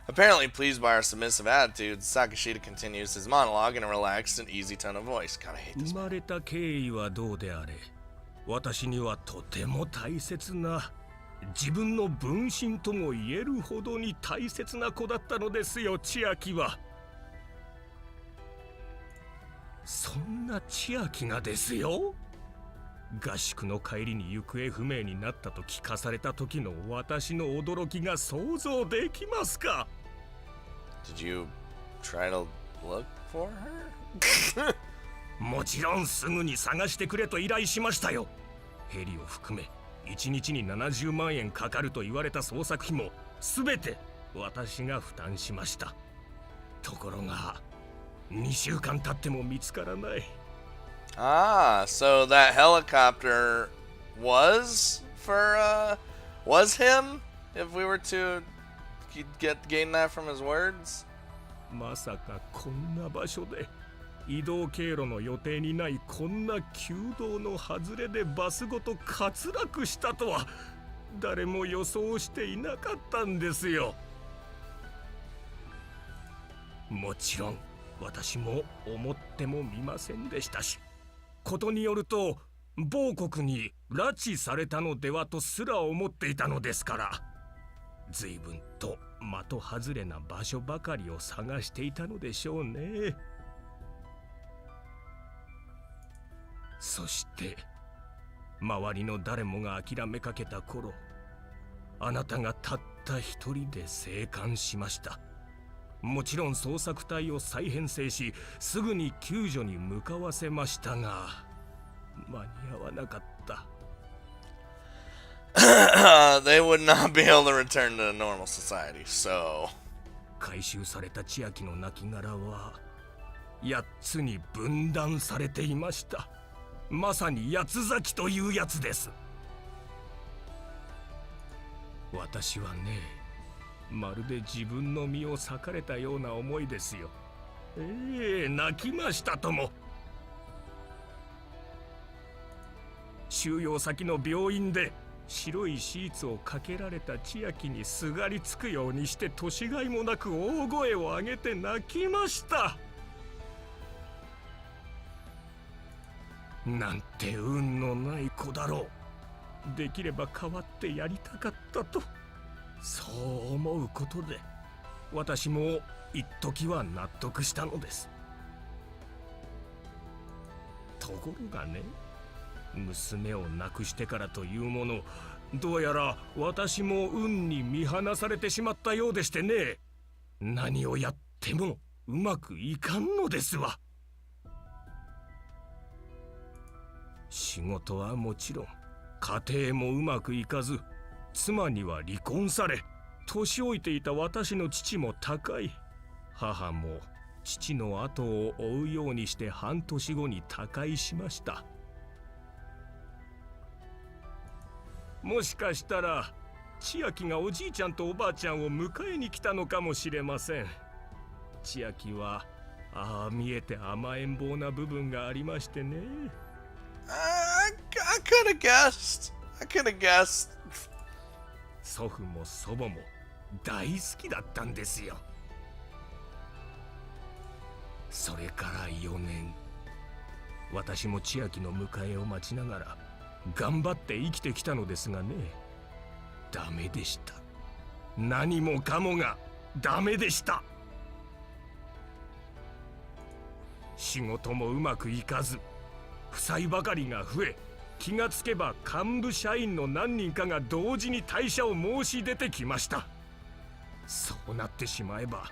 Apparently pleased by our submissive attitudes, Sakashida continues his monologue in a relaxed and easy tone of voice. God, I hate this. 生まれた経緯はどうであれ、私にはとても大切な、自分の分身とも言えるほどに大切な子だったのですよ、千秋は。そんな千秋がですよ。合宿の帰りに行方不明になったと聞かされた時の私の驚きが想像できますか？ Did you try to look for her? もちろんすぐに探してくれと依頼しましたよ。ヘリを含め1日に70万円かかると言われた捜索費も全て私が負担しました。ところが2週間経っても見つからない。Ah, so that helicopter was him? If we were to gain that from his words? まさかこんな場所で移動経路の予定にないこんな旧道の外れでバスごと滑落したとは誰も予想していなかったんですよ。もちろん私も思ってもみませんでしたし、ことによると某国に拉致されたのではとすら思っていたのですから、随分と的外れな場所ばかりを探していたのでしょうね。そして周りの誰もが諦めかけた頃、あなたがたった一人で生還しました。もちろん捜索隊を再編成し、すぐに救助に向かわせましたが、間に合わなかった。They would not be able to return to normal society, so... 回収された千秋の亡骸は8つに分断されていました。まさに八つ咲きというやつです。私はね、まるで自分の身を裂かれたような思いですよ。泣きましたとも。収容先の病院で白いシーツをかけられた千秋にすがりつくようにして年がいもなく大声を上げて泣きました。なんて運のない子だろう。できれば代わってやりたかったと、そう思うことで私も一時は納得したのです。ところがね、娘を亡くしてからというもの、どうやら私も運に見放されてしまったようでしてね、何をやってもうまくいかんのですわ。仕事はもちろん家庭もうまくいかず、妻には離婚され、年老いていた私の父も他界、母も父の後を追うようにして半年後に他界しました。もしかしたら千秋がおじいちゃんとおばあちゃんを迎えに来たのかもしれません。千秋は見えて甘えん坊な部分がありましてね。I could have guessed. I could have guessed. 祖父も祖母も大好きだったんですよ。それから4年、私も千秋の迎えを待ちながら頑張って生きてきたのですがね、ダメでした。何もかもがダメでした。仕事もうまくいかず、負債ばかりが増え、気がつけば幹部社員の何人かが同時に退社を申し出てきました。そうなってしまえば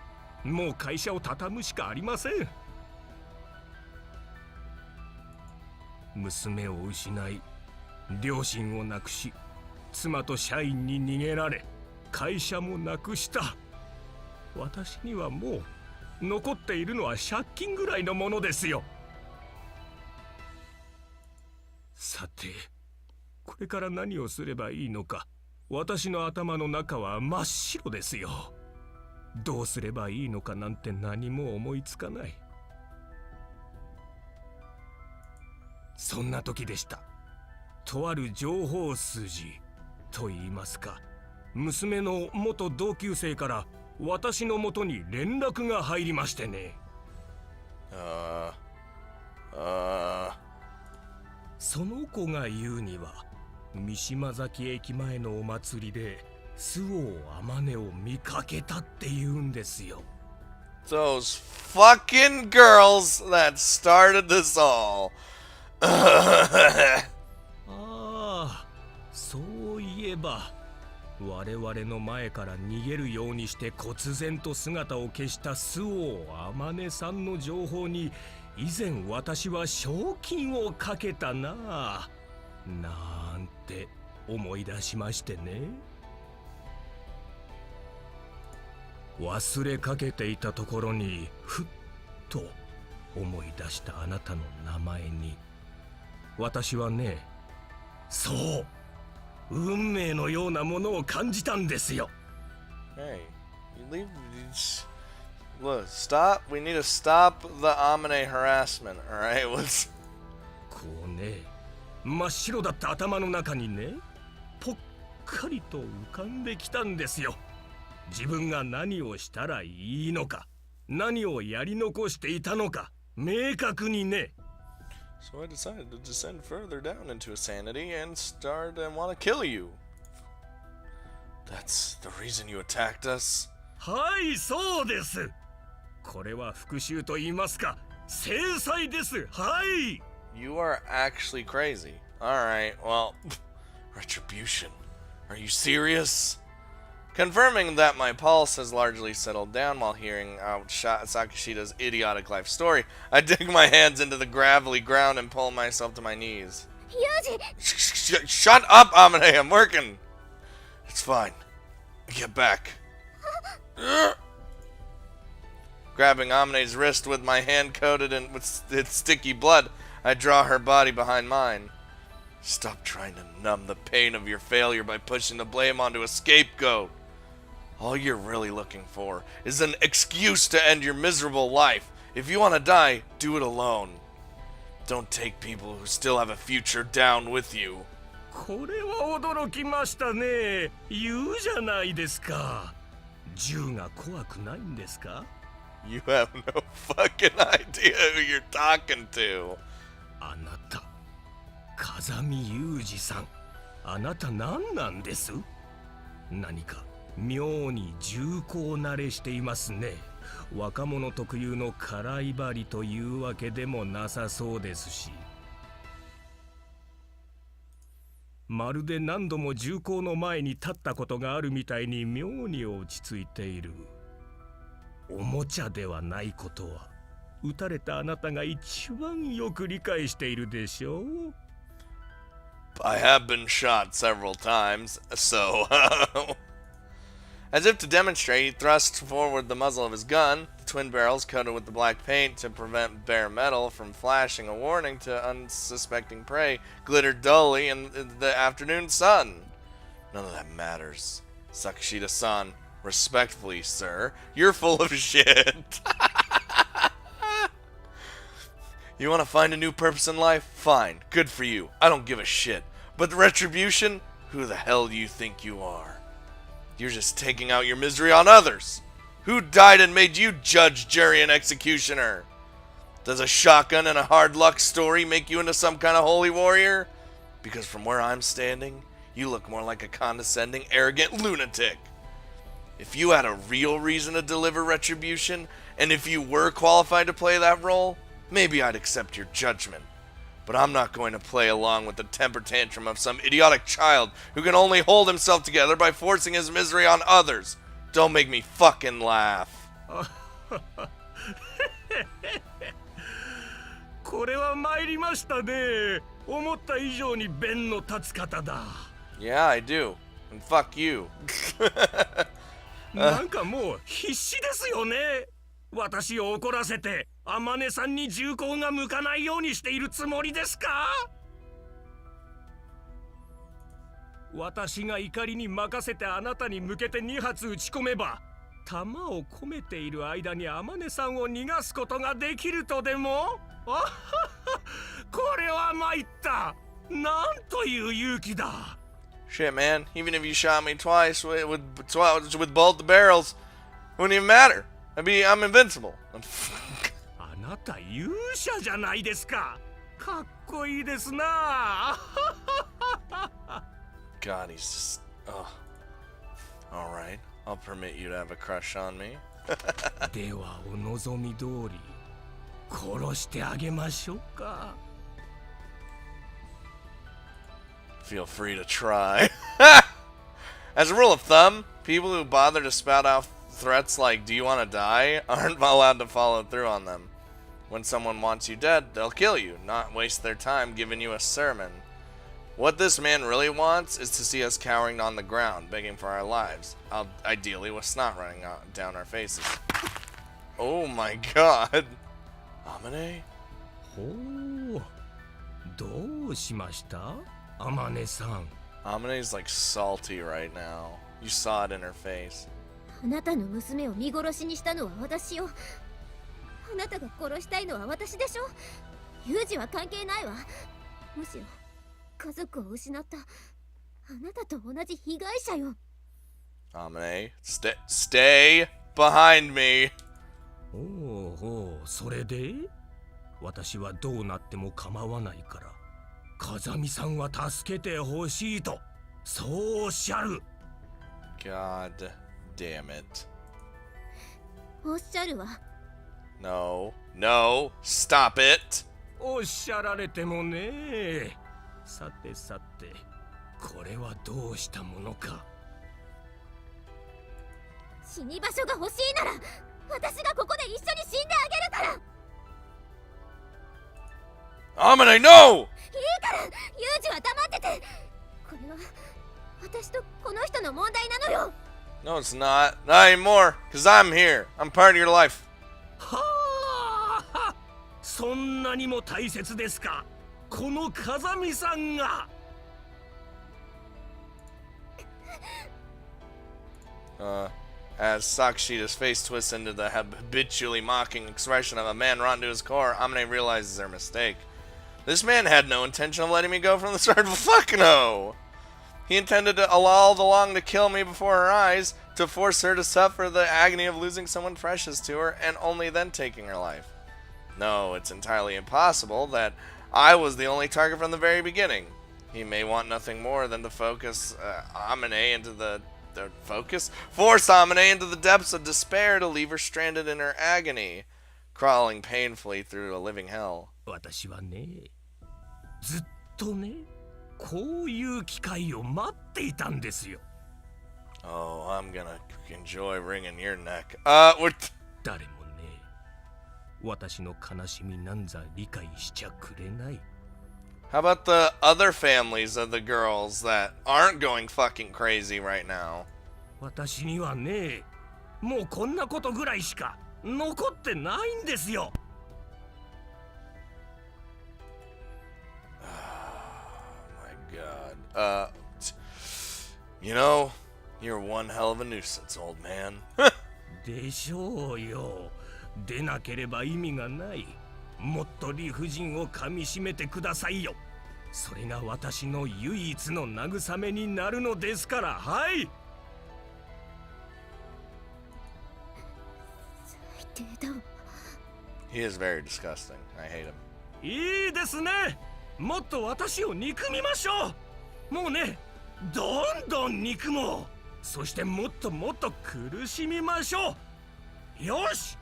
もう会社を畳むしかありません。娘を失い、両親を亡くし、妻と社員に逃げられ、会社もなくした。私にはもう残っているのは借金ぐらいのものですよ。さて、これから何をすればいいのか、私の頭の中は真っ白ですよ。どうすればいいのかなんて何も思いつかない。そんな時でした。とある情報筋と言いますか、娘の元同級生から私のもとに連絡が入りましてね。その子が言うには、三島崎駅前のお祭りで周防天音を見かけたって言うんですよ。Those fucking girls that started this all. そういえば我々の前から逃げるようにして忽然と姿を消した周防天音さんの情報に以前私は賞金をかけたなあ、なんて思い出しましてね。忘れかけていたところにふっと思い出したあなたの名前に、私はね、そう運命のようなものを感じたんですよ。Hey, you leave. Look, stop. We need to stop the Amane harassment. All right, let's. こうね、真っ白だった頭の中にね、ぽっかりと浮かんできたんですよ。自分が何をしたらいいのか、何をやり残していたのか、明確にね。So I decided to descend further down into insanity and start and want to kill you. That's the reason you attacked us? はい、そうです。これは復讐と言いますか、制裁です。はい。You are actually crazy. Alright, well, retribution. Are you serious? Confirming that my pulse has largely settled down while hearing out Sakishida's idiotic life story, I dig my hands into the gravelly ground and pull myself to my knees. Shut up, Amane, I'm working! It's fine. Get back. Grabbing Amane's wrist with my hand coated with its sticky blood, I draw her body behind mine. Stop trying to numb the pain of your failure by pushing the blame onto a scapegoat. All you're really looking for is an excuse to end your miserable life. If you want to die, do it alone. Don't take people who still have a future down with you. これは驚きましたね。言うじゃないですか。銃が怖くないんですか？ You have no fucking idea who you're talking to. あなた、風見裕二さん、あなた何なんです？何か妙に重厚慣れしていますね。若者特有の辛い針というわけでもなさそうですし。まるで何度も銃口の前に立ったことがあるみたいに妙に落ち着いている。おもちゃではないことは撃たれたあなたが一番よく理解しているでしょう。I have been shot several times, so... As if to demonstrate, he thrust forward the muzzle of his gun, the twin barrels coated with the black paint to prevent bare metal from flashing a warning to unsuspecting prey, glittered dully in the afternoon sun. None of that matters. Sakashita-san, respectfully, sir, you're full of shit. You want to find a new purpose in life? Fine, good for you. I don't give a shit. But the retribution? Who the hell do you think you are? You're just taking out your misery on others. Who died and made you judge, jury, and executioner? Does a shotgun and a hard luck story make you into some kind of holy warrior? Because from where I'm standing, you look more like a condescending, arrogant lunatic. If you had a real reason to deliver retribution, and if you were qualified to play that role, maybe I'd accept your judgment. But I'm not going to play along with the temper tantrum of some idiotic child who can only hold himself together by forcing his misery on others. Don't make me fucking laugh. これは参りましたね。思った以上に弁の立つ方だ。Yeah, I do. And fuck you. なんかもう必死ですよね。私を怒らせて、天音さんに銃口が向かないようにしているつもりですか？私が怒りに任せてあなたに向けて2発撃ち込めば、弾を込めている間に天音さんを逃がすことができるとでも？あこれは参った。なんという勇気だ。Shit, man. Even if you shot me twice with both the barrels, it wouldn't even matter. I'm invincible. あなた勇者じゃないですか。かっこいいですな。God, he's just... Oh. Alright, I'll permit you to have a crush on me. ではお望み通り殺してあげましょうか。Feel free to try. As a rule of thumb, people who bother to spout out threats like, do you want to die, aren't allowed to follow through on them. When someone wants you dead, they'll kill you, not waste their time giving you a sermon. What this man really wants is to see us cowering on the ground, begging for our lives. Ideally with snot running down our faces. Oh my god. Amane? ほう、どうしました？天音さん。Amane's like salty right now. You saw it in her face. あなたの娘を見殺しにしたのは私よ。あなたが殺したいのは私でしょ。ユージは関係ないわ。むしろ家族を失ったあなたと同じ被害者よ。Amane, stay behind me. おうおう、それで？私はどうなっても構わないから。風見さんは助けてほしいと、そうおっしゃる。God damn it. おっしゃるわ。No, no, stop it. おっしゃられてもね。さてさて、これはどうしたものか。死に場所が欲しいなら私がここで一緒に死んであげるから。Amane, no! いいからユージは黙ってて。これは私とこの人の問題なのよ。 No, it's not. Not anymore. Because I'm here. I'm part of your life. はあ、そんなにも大切ですか。この風見さんが。As Sakashida's face twists into the habitually mocking expression of a man rotten to his core, Amane realizes their mistake. This man had no intention of letting me go from the start. Fuck no! He intended to all along to kill me before her eyes, to force her to suffer the agony of losing someone precious to her, and only then taking her life. No, it's entirely impossible that I was the only target from the very beginning. He may want nothing more than to force Amane into the depths of despair, to leave her stranded in her agony, crawling painfully through a living hell. 私はね、ずっとね、こういう機会を待っていたんですよ。Oh, I'm gonna enjoy wringing your neck. 誰もね、私の悲しみなんざ理解しちゃくれない。How about the other families of the girls that aren't going fucking crazy right now? 私にはね、もうこんなことぐらいしか残ってないんですよ。God. You know, you're one hell of a nuisance, old man. でしょうよ。でなければ意味がない。もっと理不尽をかみしめてくださいよ。それが私の唯一の慰めになるのですから、はい。最低だ。He is very disgusting. I hate him. いいですね。もっと私を憎みましょう。もうね、どんどん憎もう。そしてもっともっと苦しみましょう。よし、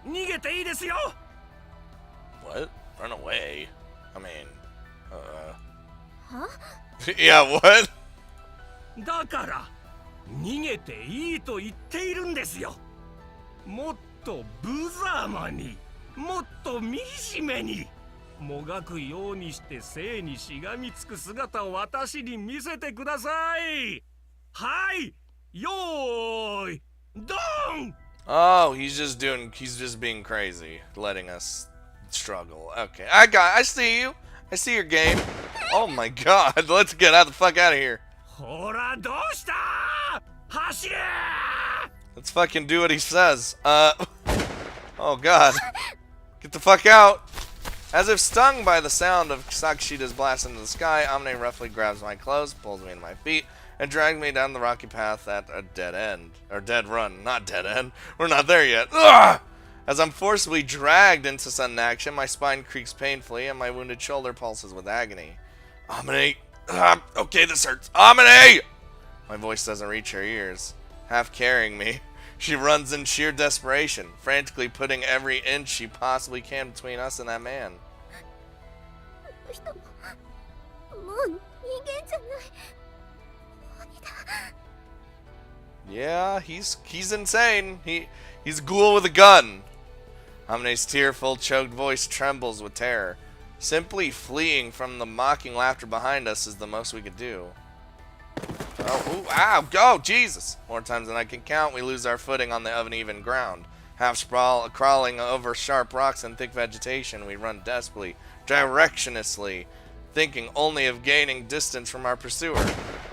逃げていいですよ。What? Run away? I mean, は？ yeah, what? だから逃げていいと言っているんですよ。もっと無様に、もっと惨めに、もがくようにして生にしがみつく姿を私に見せてください。はい、よーい、ドン。 Oh, he's just being crazy, letting us struggle. Okay, I see you. I see your game. Oh my god, let's get the fuck out of here. ほら、どうした？走れ！ Let's fucking do what he says. Oh god. Get the fuck out. As if stung by the sound of Sakashida's blast into the sky, Amane roughly grabs my clothes, pulls me into my feet, and drags me down the rocky path at a dead end. Or dead run, not dead end. We're not there yet. Ugh! As I'm forcibly dragged into sudden action, my spine creaks painfully and my wounded shoulder pulses with agony. Amane! Okay, this hurts. Amane! My voice doesn't reach her ears. Half carrying me, she runs in sheer desperation, frantically putting every inch she possibly can between us and that man. Yeah, he's insane. He's a ghoul with a gun. Amane's tearful, choked voice trembles with terror. Simply fleeing from the mocking laughter behind us is the most we could do. Oh, ooh, ow, go, Jesus! More times than I can count, we lose our footing on the uneven ground. Half crawling over sharp rocks and thick vegetation, we run desperately, directionlessly, thinking only of gaining distance from our pursuer.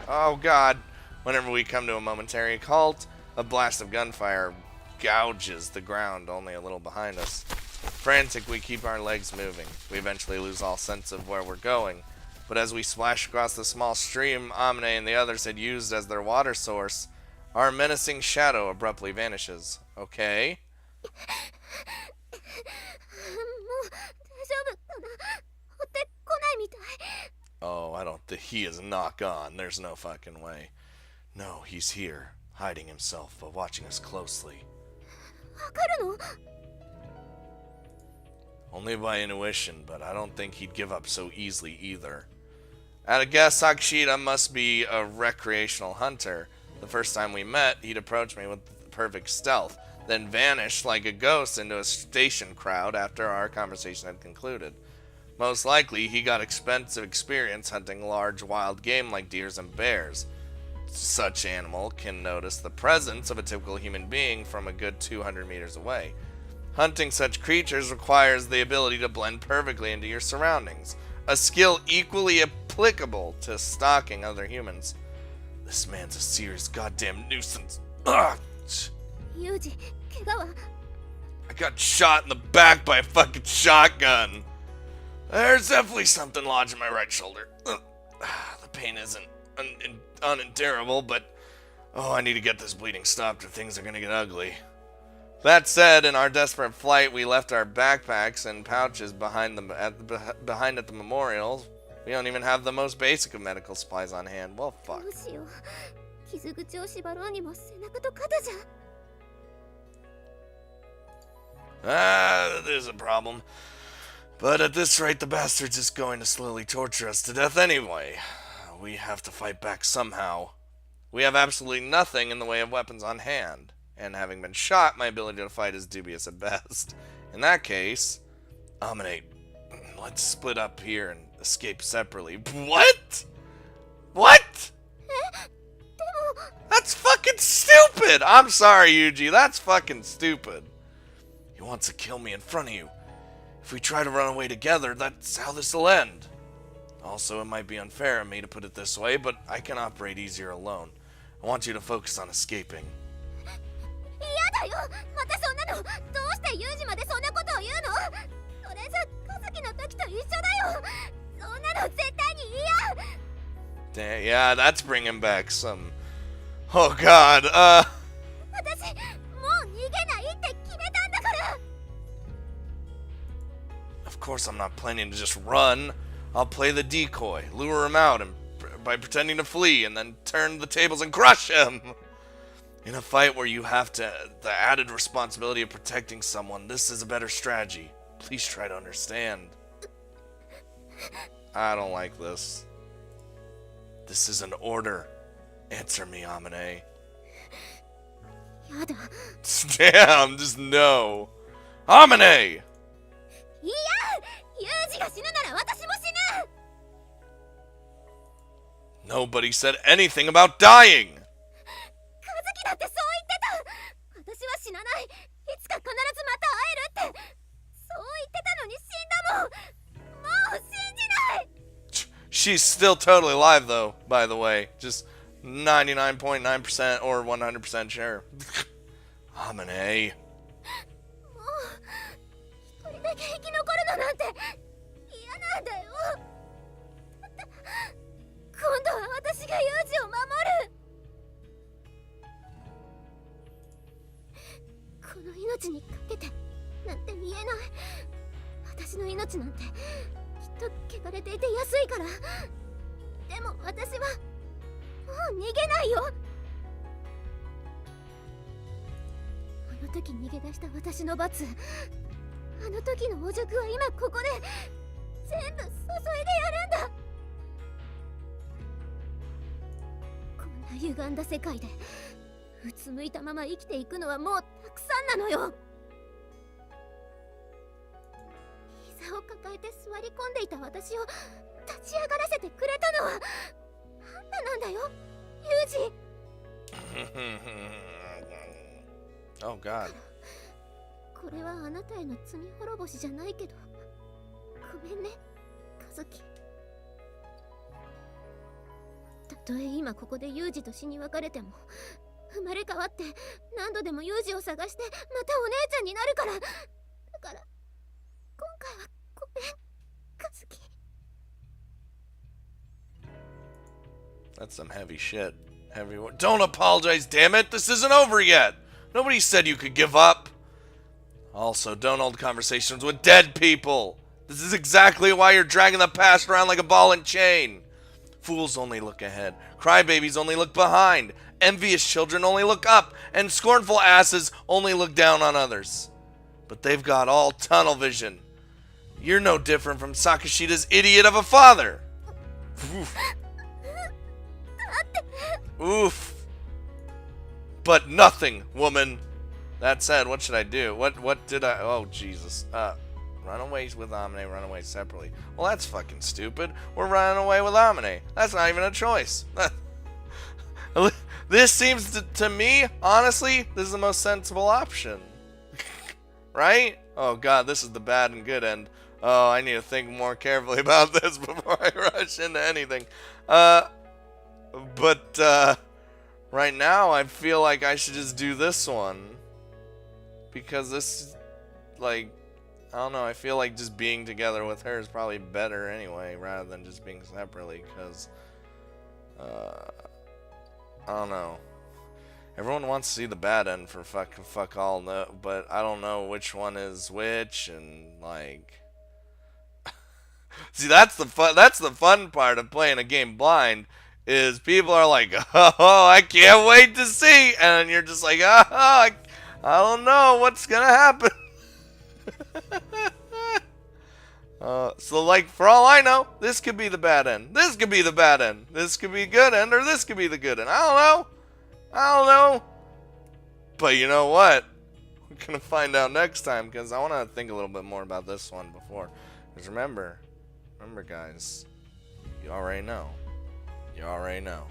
Oh God! Whenever we come to a momentary halt, a blast of gunfire gouges the ground only a little behind us. Frantic, we keep our legs moving. We eventually lose all sense of where we're going. But as we splash across the small stream Amane and the others had used as their water source, our menacing shadow abruptly vanishes. Okay? Oh, I don't think he is not gone. There's no fucking way. No, he's here, hiding himself, but watching us closely. Only by intuition, but I don't think he'd give up so easily either. At a guess, Sakashida must be a recreational hunter. The first time we met, he'd approached me with perfect stealth, then vanished like a ghost into a station crowd after our conversation had concluded. Most likely, he got expensive experience hunting large wild game like deers and bears. Such animal can notice the presence of a typical human being from a good 200 meters away. Hunting such creatures requires the ability to blend perfectly into your surroundings. a skill equally applicable to stalking other humans. This man's a serious goddamn nuisance. Ugh. ユージ、怪我は I got shot in the back by a fucking shotgun. There's definitely something lodged in my right shoulder. Ugh. The pain isn't unendurable, but oh, I need to get this bleeding stopped or things are gonna get ugly. That said, in our desperate flight, we left our backpacks and pouches behind at the memorial. We don't even have the most basic of medical supplies on hand. Well, fuck. どうしよう。傷口を縛ろうにも背中と肩じゃ。There's a problem. But at this rate, the bastard's just going to slowly torture us to death anyway. We have to fight back somehow. We have absolutely nothing in the way of weapons on hand. And having been shot, my ability to fight is dubious at best. In that case, Amane, let's split up here and escape separately. What? What? That's fucking stupid! I'm sorry, Yuji, that's fucking stupid. He wants to kill me in front of you. If we try to run away together, that's how this will end. Also, it might be unfair of me to put it this way, but I can operate easier alone. I want you to focus on escaping. 嫌だよ。またそんなの。どうしてユージまでそんなことを言うの？それじゃカズキの時と一緒だよ。そんなの絶対に嫌。Yeah, that's bringing back some. Oh God. 私もう逃げないって決めたんだから。Of course, I'm not planning to just run. I'll play the decoy, lure him out, and by pretending to flee, and then turn the tables and crush him. In a fight where you have the added responsibility of protecting someone, this is a better strategy. Please try to understand. I don't like this. This is an order. Answer me, Amane. やだ。Damn, just no. Amane! いや、ユージが死ぬなら私も死ぬ。Nobody said anything about dying. カズキだってそう言ってた。私は死なない。いつか必ずまた会えるって。そう言ってたのに死んだもん。もう信じない。She's still totally alive, though, by the way. Just 99.9% or 100% sure. Amane. もう一人だけ生き残るのなんて嫌なんだよ。だって今度は私がユージを守る。この命にかけてなんて言えない。私の命なんてきっと汚れていて安いから。でも私はもう逃げないよ。あの時逃げ出した私の罰、あの時の汚辱は今ここで全部注いでやるんだ。こんな歪んだ世界でうつむいたまま生きていくのはもうたくさんなのよ。膝を抱えて座り込んでいた私を立ち上がらせてくれたのはあんたなんだよ、ユージ。Oh God. これはあなたへの罪滅ぼしじゃないけど、ごめんね、カズキ。たとえ今ここでユージと死に別れても、生まれ変わって何度でもユージを探してまたお姉ちゃんになるから。だから今回はごめん、カズキ。 That's some heavy shit. Heavy. Don't apologize, damn it. This isn't over yet. Nobody said you could give up. Also, don't hold conversations with dead people. This is exactly why you're dragging the past around like a ball and chain. Fools only look ahead. Crybabies only look behind. Envious children only look up. And scornful asses only look down on others. But they've got all tunnel vision. You're no different from Sakashida's idiot of a father. Oof. Oof. But nothing, woman. That said, what should I do? What did I... Oh, Jesus. Run away with Amane, run away separately. Well, that's fucking stupid. We're running away with Amane. That's not even a choice. This seems to me, honestly, this is the most sensible option. Right? Oh, God, this is the bad and good end Oh, I need to think more carefully about this before I rush into anything. But right now I feel like I should just do this one. Because this, like, I don't know, I feel like just being together with her is probably better anyway, rather than just being separately, because, I don't know. Everyone wants to see the bad end for fuck all, no, but I don't know which one is which, and, like... See, that's the fun part of playing a game blind, is people are like, oh, I can't wait to see, and you're just like, oh, I don't know what's gonna happen. So, like, for all I know, this could be the bad end. This could be the bad end. This could be a good end, or this could be the good end. I don't know. I don't know. But you know what? We're gonna find out next time, because I want to think a little bit more about this one before. Because remember, guys, you already know. You already know.